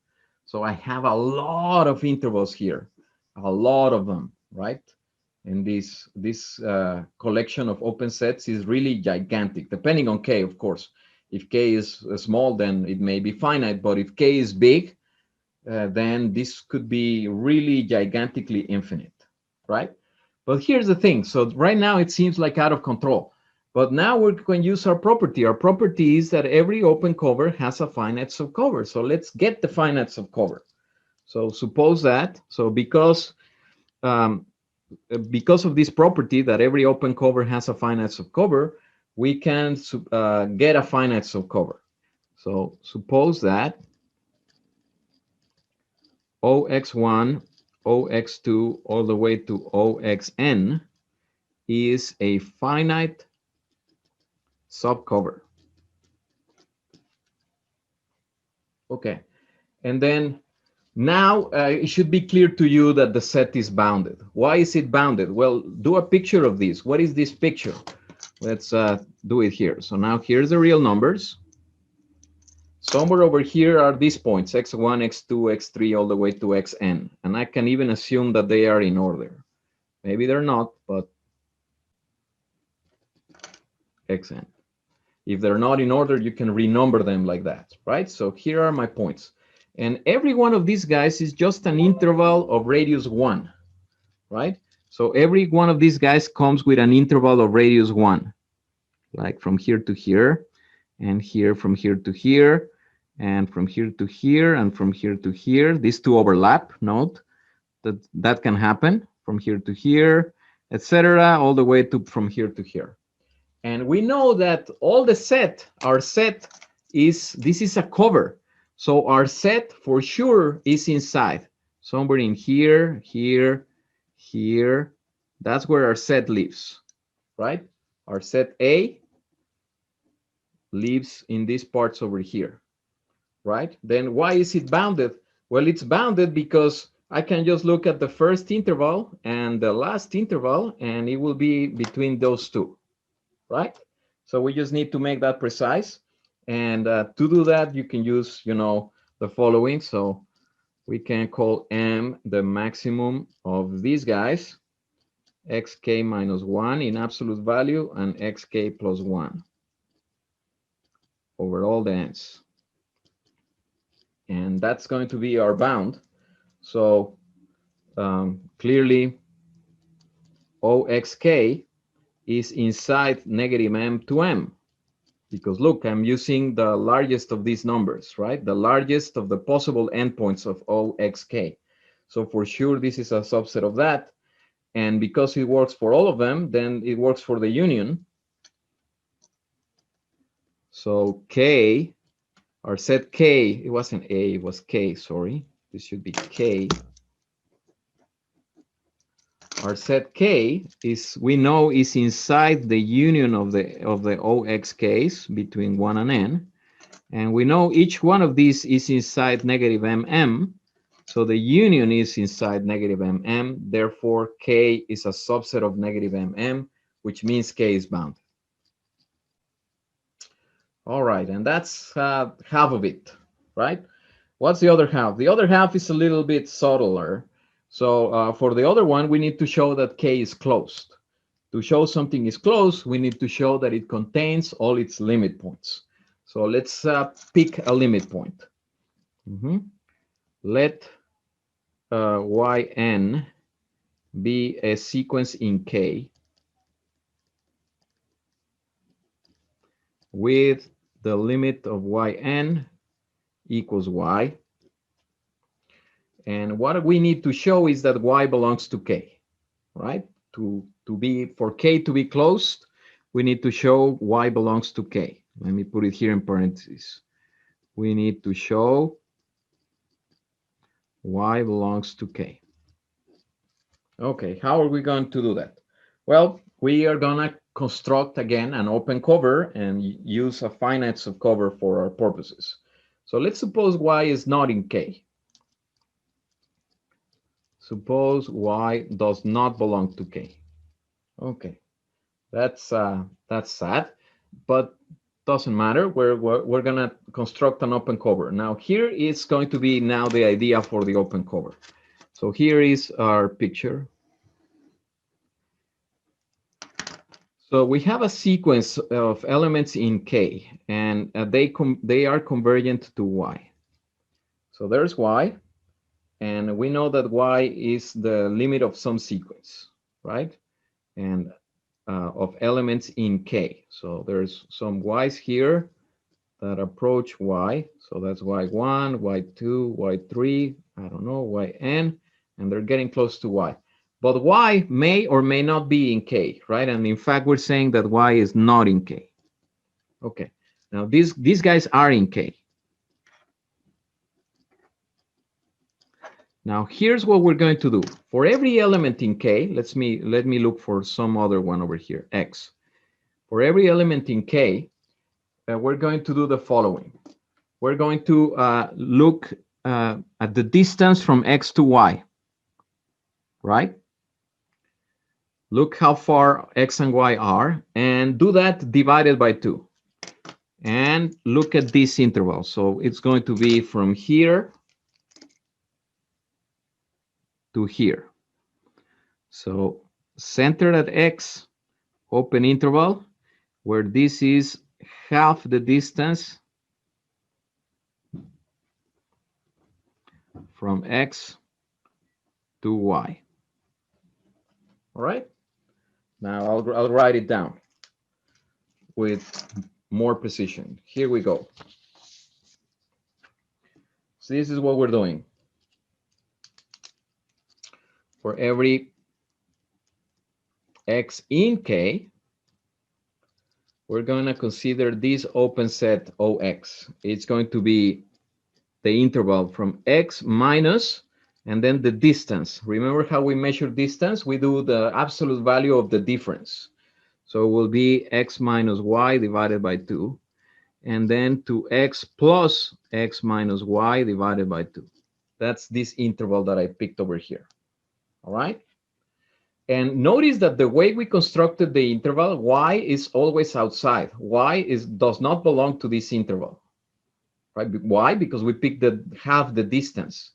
So I have a lot of intervals here, a lot of them, right? And this collection of open sets is really gigantic, depending on K, of course. If K is small, then it may be finite. But if K is big, then this could be really gigantically infinite, right? But here's the thing. So right now it seems like out of control. But now we're going to use our property. Our property is that every open cover has a finite subcover. So let's get the finite subcover. So suppose that. So because of this property that every open cover has a finite subcover, we can get a finite subcover. So suppose that OX1, OX2, all the way to OXN is a finite subcover. Okay, and then now it should be clear to you that the set is bounded. Why is it bounded? Well, do a picture of this. What is this picture? Let's do it here. So now here's the real numbers. Somewhere over here are these points, x1, x2, x3, all the way to xn. And I can even assume that they are in order. Maybe they're not, but xn. If they're not in order, you can renumber them like that, right? So here are my points. And every one of these guys is just an interval of radius 1, right? So every one of these guys comes with an interval of radius 1, like from here to here, and here from here to here, and from here to here, and from here to here. These two overlap, note that can happen from here to here, etc., all the way to from here to here. And we know that all the set, our set this is a cover. So our set for sure is inside, somewhere in here, here, here. That's where our set lives, right? Our set A lives in these parts over here, right? Then why is it bounded? Well, it's bounded because I can just look at the first interval and the last interval, and it will be between those two, right? So we just need to make that precise. And to do that, you can use, the following. So we can call M the maximum of these guys, xk minus 1 in absolute value, and xk plus 1 over all the n's. And that's going to be our bound. So clearly, OXK is inside negative m to m. Because look, I'm using the largest of these numbers, right? The largest of the possible endpoints of OXK. So for sure, this is a subset of that. And because it works for all of them, then it works for the union. So K, our set K, it wasn't A, it was K, sorry. This should be K. Our set K we know is inside the union of the OXKs between 1 and n. And we know each one of these is inside negative mm. So the union is inside negative mm. Therefore, K is a subset of negative mm, which means K is bounded. All right, and that's half of it, right? What's the other half? The other half is a little bit subtler. So for the other one, we need to show that K is closed. To show something is closed, we need to show that it contains all its limit points. So let's pick a limit point. Let Yn be a sequence in K with the limit of Yn equals Y. And what we need to show is that Y belongs to K, right? For K to be closed, we need to show Y belongs to K. Let me put it here in parentheses. We need to show Y belongs to K. Okay, how are we going to do that? Well, we are going to construct again an open cover and use a finite subcover for our purposes. So let's suppose Y is not in K. Suppose Y does not belong to K. Okay, That's sad, but doesn't matter. We're gonna construct an open cover. Now here is going to be now the idea for the open cover. So here is our picture. So we have a sequence of elements in K, and they are convergent to Y. So there's Y, and we know that Y is the limit of some sequence, right? And of elements in K. So there's some Y's here that approach Y. So that's Y1, Y2, Y3, I don't know, Yn, and they're getting close to Y. But Y may or may not be in K, right? And in fact, we're saying that Y is not in K. Okay, now these guys are in K. Now here's what we're going to do. For every element in K, let me look for some other one over here, X. For every element in K, we're going to do the following. We're going to look at the distance from X to Y, right? Look how far X and Y are, and do that divided by 2. And look at this interval. So it's going to be from here to here. So centered at X, open interval, where this is half the distance from X to Y. All right. Now I'll write it down with more precision. Here we go. So this is what we're doing. For every X in K, we're going to consider this open set OX. It's going to be the interval from X minus, and then the distance. Remember how we measure distance? We do the absolute value of the difference. So it will be X minus Y divided by 2. And then to X plus X minus Y divided by 2. That's this interval that I picked over here. All right? And notice that the way we constructed the interval, Y is always outside. Y does not belong to this interval. Right? Why? Because we picked half the distance.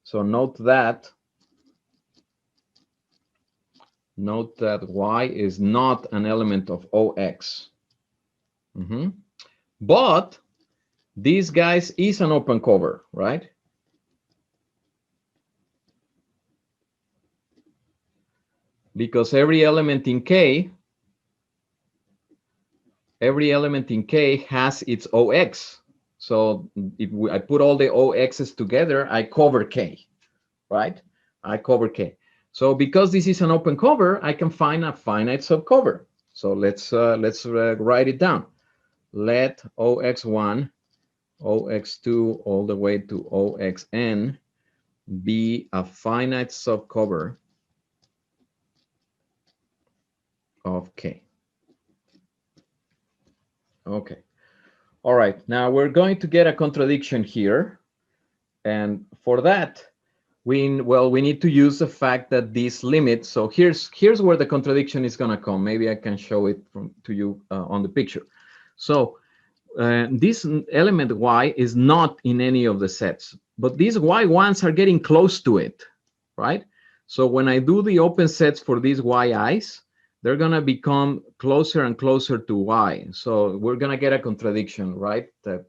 So note that Y is not an element of OX. But these guys is an open cover, right? Because every element in K has its OX. So if I put all the OXs together, I cover K, right? I cover K. So because this is an open cover, I can find a finite subcover. So let's write it down. Let OX1, OX2, all the way to OXN be a finite subcover of K. Okay. All right. Now we're going to get a contradiction here. And for that, we need to use the fact that this limit. So here's where the contradiction is going to come. Maybe I can show it to you on the picture. So this element Y is not in any of the sets, but these Y1s are getting close to it, right? So when I do the open sets for these Yi's, they're going to become closer and closer to Y. So we're going to get a contradiction, right? That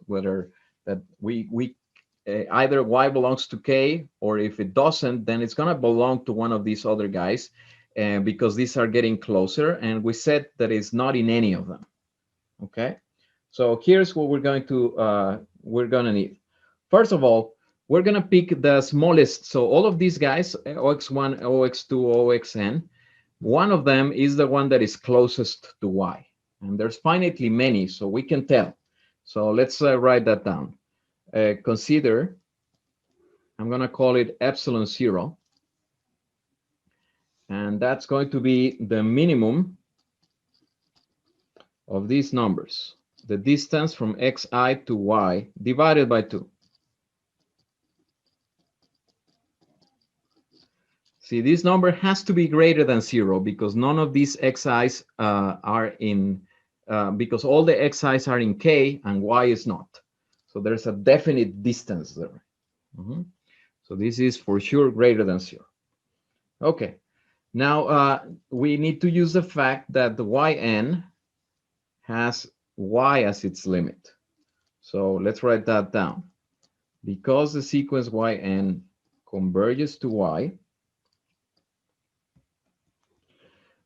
either Y belongs to K, or if it doesn't, then it's going to belong to one of these other guys, because these are getting closer, and we said that it's not in any of them. Okay, so here's what we're going to need. First of all, we're going to pick the smallest. So all of these guys, OX1, OX2, OXN, one of them is the one that is closest to Y, and there's finitely many, so we can tell. So let's write that down. Consider, I'm going to call it epsilon 0, and that's going to be the minimum of these numbers, the distance from Xi to Y divided by 2. See, this number has to be greater than 0 because none of these xi's are in, because all the xi's are in k and y is not. So there's a definite distance there. So this is for sure greater than 0. Okay. Now we need to use the fact that the yn has y as its limit. So let's write that down. Because the sequence yn converges to y,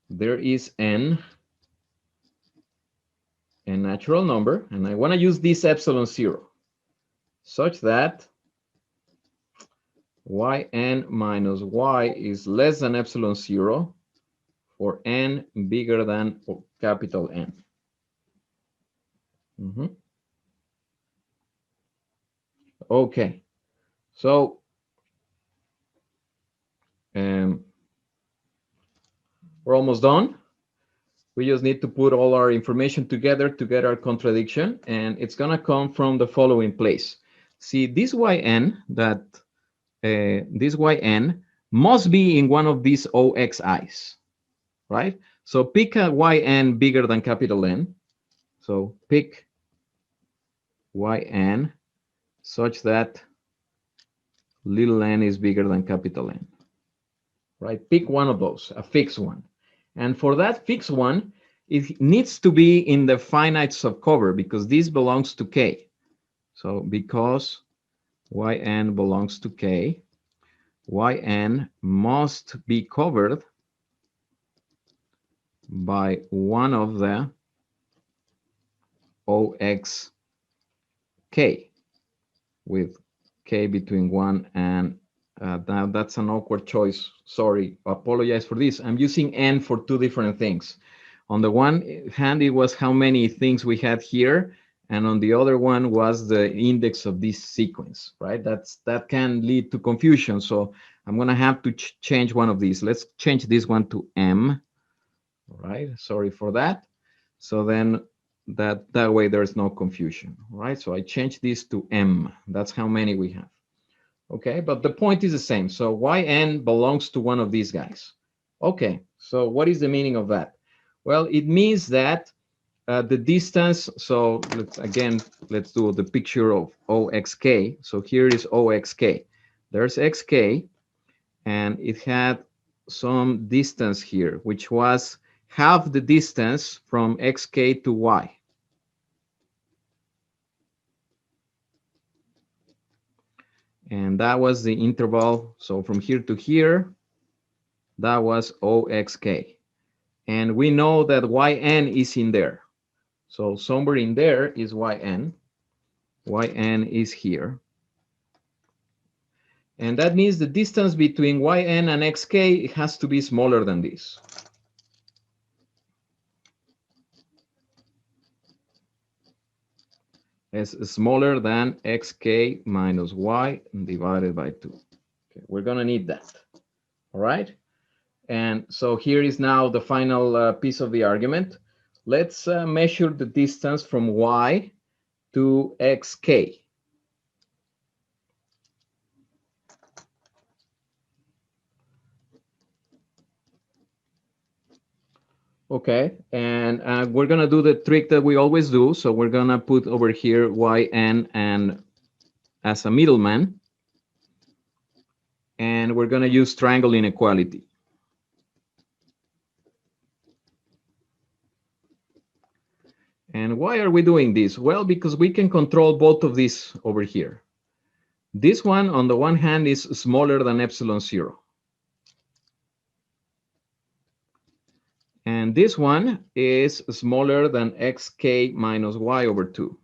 there is n, a natural number, and I want to use this epsilon 0, such that yn minus y is less than epsilon 0 for n bigger than capital N. Okay, so we're almost done. We just need to put all our information together to get our contradiction, and it's going to come from the following place. See, this yn, that this yn must be in one of these oxi's, right? So pick a yn bigger than capital N. So pick yn such that little n is bigger than capital N, right? Pick one of those, a fixed one. And for that fixed one, it needs to be in the finite subcover because this belongs to K. So because yn belongs to K, yn must be covered by one of the OXK with K between 1 and now that's an awkward choice. Sorry, apologize for this. I'm using n for two different things. On the one hand, it was how many things we had here, and on the other one was the index of this sequence, right? That can lead to confusion. So I'm going to have to change one of these. Let's change this one to m. All right, sorry for that. So then that way there's no confusion, right? So I change this to m. That's how many we have. Okay, but the point is the same. So yn belongs to one of these guys. Okay, so what is the meaning of that? Well, it means that the distance, so let's do the picture of OXK. So here is OXK. There's XK, and it had some distance here, which was half the distance from XK to Y. And that was the interval. So from here to here, that was OXK. And we know that yn is in there. So somewhere in there is yn. Yn is here. And that means the distance between yn and xk has to be smaller than this. It's smaller than xk minus y divided by 2. Okay, we're going to need that. All right. And so here is now the final piece of the argument. Let's measure the distance from y to xk. Okay, and we're going to do the trick that we always do. So we're going to put over here yn and as a middleman. And we're going to use triangle inequality. And why are we doing this? Well, because we can control both of these over here. This one, on the one hand, is smaller than epsilon 0. And this one is smaller than xk minus y over 2.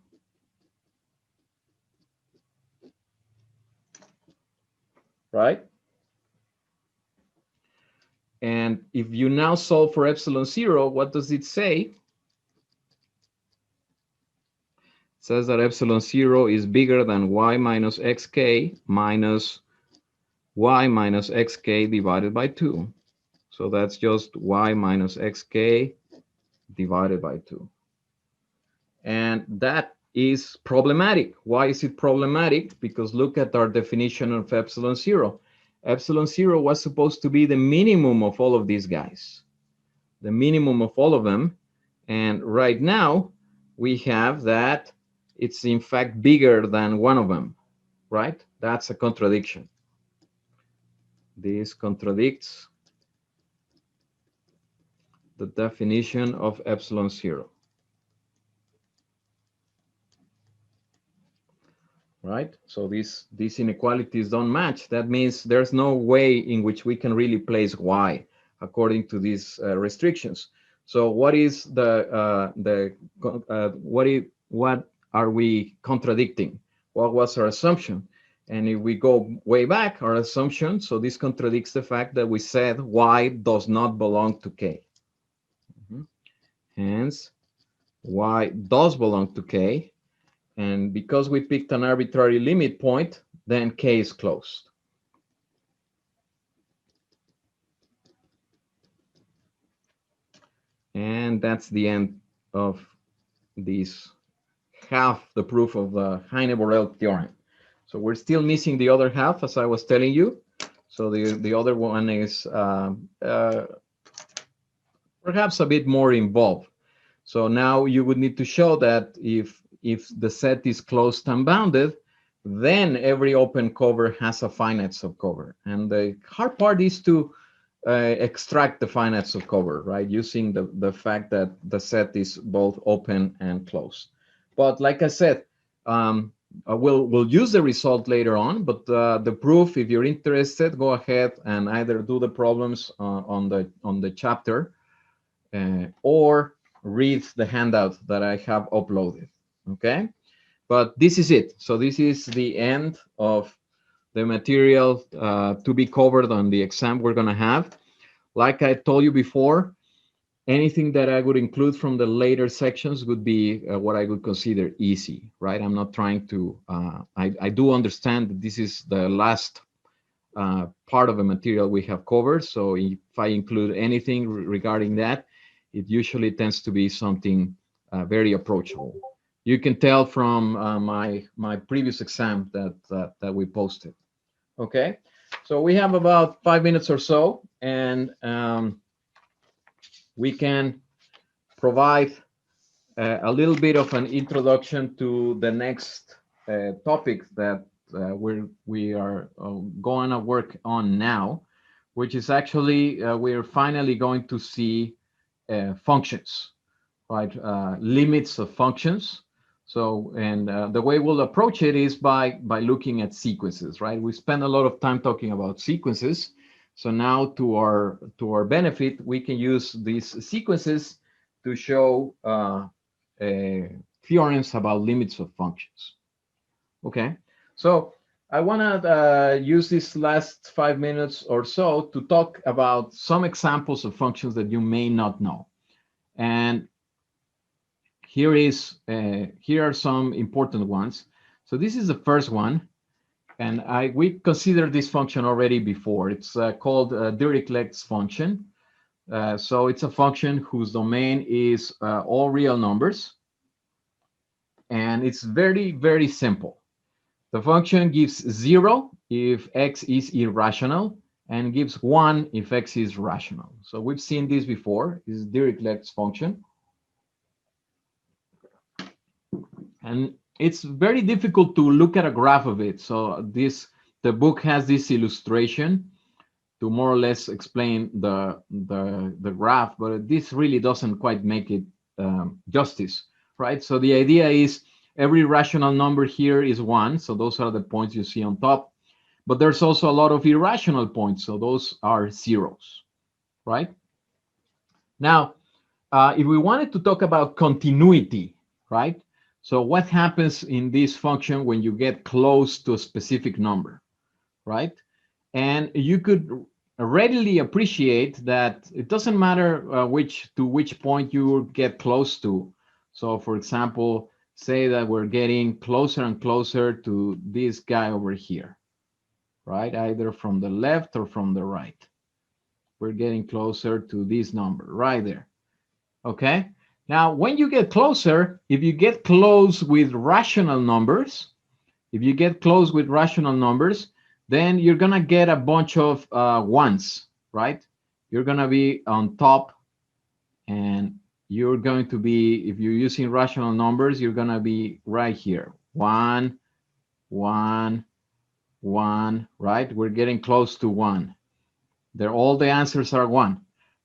Right? And if you now solve for epsilon 0, what does it say? It says that epsilon 0 is bigger than y minus xk minus y minus xk divided by 2. So that's just y minus xk divided by 2. And that is problematic. Why is it problematic? Because look at our definition of epsilon 0. epsilon 0 was supposed to be the minimum of all of these guys, the minimum of all of them. And right now, we have that it's in fact bigger than one of them, right? That's a contradiction. This contradicts the definition of epsilon 0. Right? So these inequalities don't match. That means there's no way in which we can really place y according to these restrictions. So what is what are we contradicting? What was our assumption? And if we go way back, our assumption, so this contradicts the fact that we said y does not belong to k. Hence, y does belong to k. And because we picked an arbitrary limit point, then k is closed. And that's the end of this half the proof of the Heine-Borel theorem. So we're still missing the other half, as I was telling you. So the other one is perhaps a bit more involved. So now you would need to show that if the set is closed and bounded, then every open cover has a finite subcover. And the hard part is to extract the finite subcover, right? Using the fact that the set is both open and closed. But like I said, we'll use the result later on, but the proof, if you're interested, go ahead and either do the problems on the chapter or read the handout that I have uploaded. Okay, but this is it. So this is the end of the material to be covered on the exam we're going to have. Like I told you before, anything that I would include from the later sections would be what I would consider easy, right? I'm not trying to, I do understand that this is the last part of the material we have covered. So if I include anything regarding that, it usually tends to be something very approachable. You can tell from my previous exam that we posted. Okay, so we have about 5 minutes or so, and we can provide a little bit of an introduction to the next topic that we are going to work on now, which is actually we're finally going to see functions, right? Limits of functions. So, and the way we'll approach it is by looking at sequences, right? We spend a lot of time talking about sequences. So now to our benefit, we can use these sequences to show theorems about limits of functions. Okay, so I want to use this last 5 minutes or so to talk about some examples of functions that you may not know. And here are some important ones. So this is the first one, and we considered this function already before. It's called Dirichlet's function. So it's a function whose domain is all real numbers, and it's very, very simple. The function gives 0 if x is irrational and gives 1 if x is rational. So we've seen this before. This is Dirichlet's function. And it's very difficult to look at a graph of it. So the book has this illustration to more or less explain the graph, but this really doesn't quite make it justice, right? So the idea is every rational number here is 1. So those are the points you see on top. But there's also a lot of irrational points. So those are zeros, right? Now, if we wanted to talk about continuity, right? So what happens in this function when you get close to a specific number, right? And you could readily appreciate that it doesn't matter to which point you get close to. So for example, say that we're getting closer and closer to this guy over here, right? Either from the left or from the right. We're getting closer to this number right there, okay? Now, when you get closer, if you get close with rational numbers, then you're gonna get a bunch of ones, right? You're gonna be on top, and you're going to be, if you're using rational numbers, you're gonna be right here. 1, 1, 1, right? We're getting close to 1. All the answers are 1.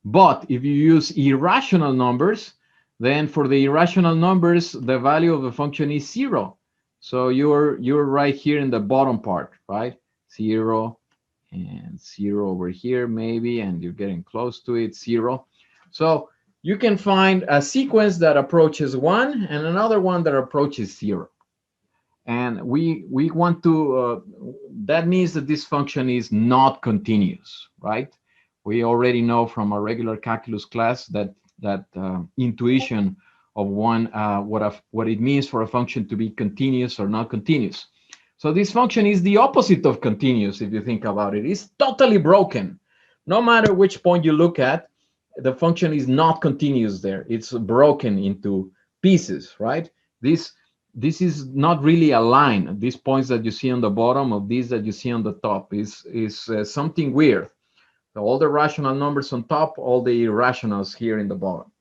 But if you use irrational numbers, then for the irrational numbers, the value of the function is 0. So you're right here in the bottom part, right? 0 and 0 over here maybe, and you're getting close to it, 0. So you can find a sequence that approaches 1 and another one that approaches 0. And we want to, that means that this function is not continuous, right? We already know from our regular calculus class that intuition of what it means for a function to be continuous or not continuous. So this function is the opposite of continuous, if you think about it. It's totally broken. No matter which point you look at, the function is not continuous there. It's broken into pieces, right? This is not really a line. These points that you see on the bottom of these that you see on the top is something weird. So all the rational numbers on top, all the irrationals here in the bottom.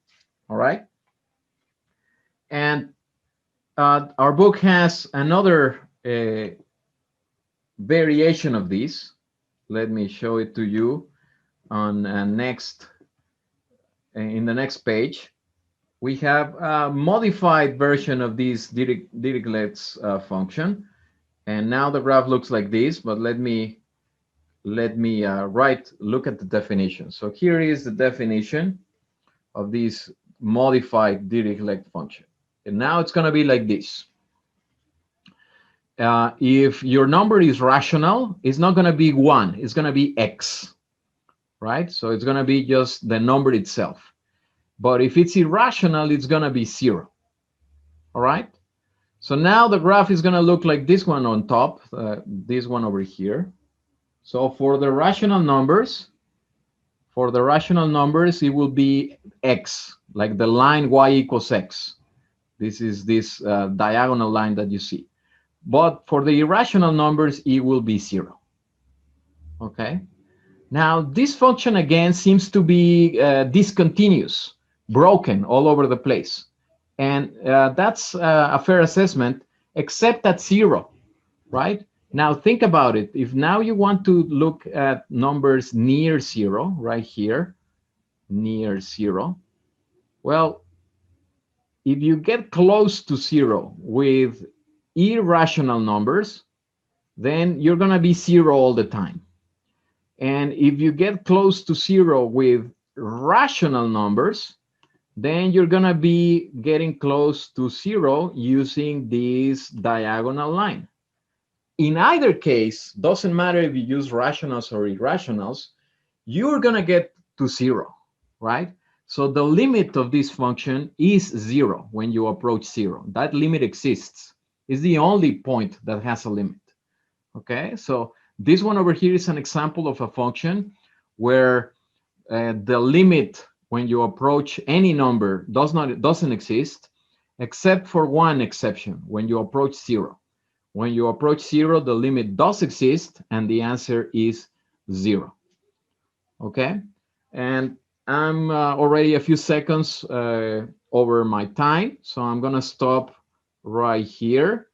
All right. And our book has another variation of this. Let me show it to you on in the next page. We have a modified version of this Dirichlet's function, and now the graph looks like this. But let me look at the definition. So here is the definition of this modified Dirichlet function, and now it's going to be like this. If your number is rational, it's not going to be 1. It's going to be x, right? So it's going to be just the number itself. But if it's irrational, it's going to be 0. All right? So now the graph is going to look like this one on top, this one over here. So for the rational numbers, it will be x, like the line y equals x. This is this diagonal line that you see. But for the irrational numbers, it will be 0. Okay? Now, this function, again, seems to be discontinuous, broken all over the place. And that's a fair assessment, except at 0, right? Now, think about it. If now you want to look at numbers near 0, right here, near 0, well, if you get close to 0 with irrational numbers, then you're going to be 0 all the time. And if you get close to 0 with rational numbers, then you're going to be getting close to 0 using this diagonal line. In either case, doesn't matter if you use rationals or irrationals, you're going to get to 0, right? So the limit of this function is 0 when you approach 0. That limit exists. It's the only point that has a limit. Okay, so this one over here is an example of a function where the limit when you approach any number doesn't exist, except for one exception, when you approach 0. When you approach 0, the limit does exist, and the answer is 0. Okay, and I'm already a few seconds over my time, so I'm going to stop right here.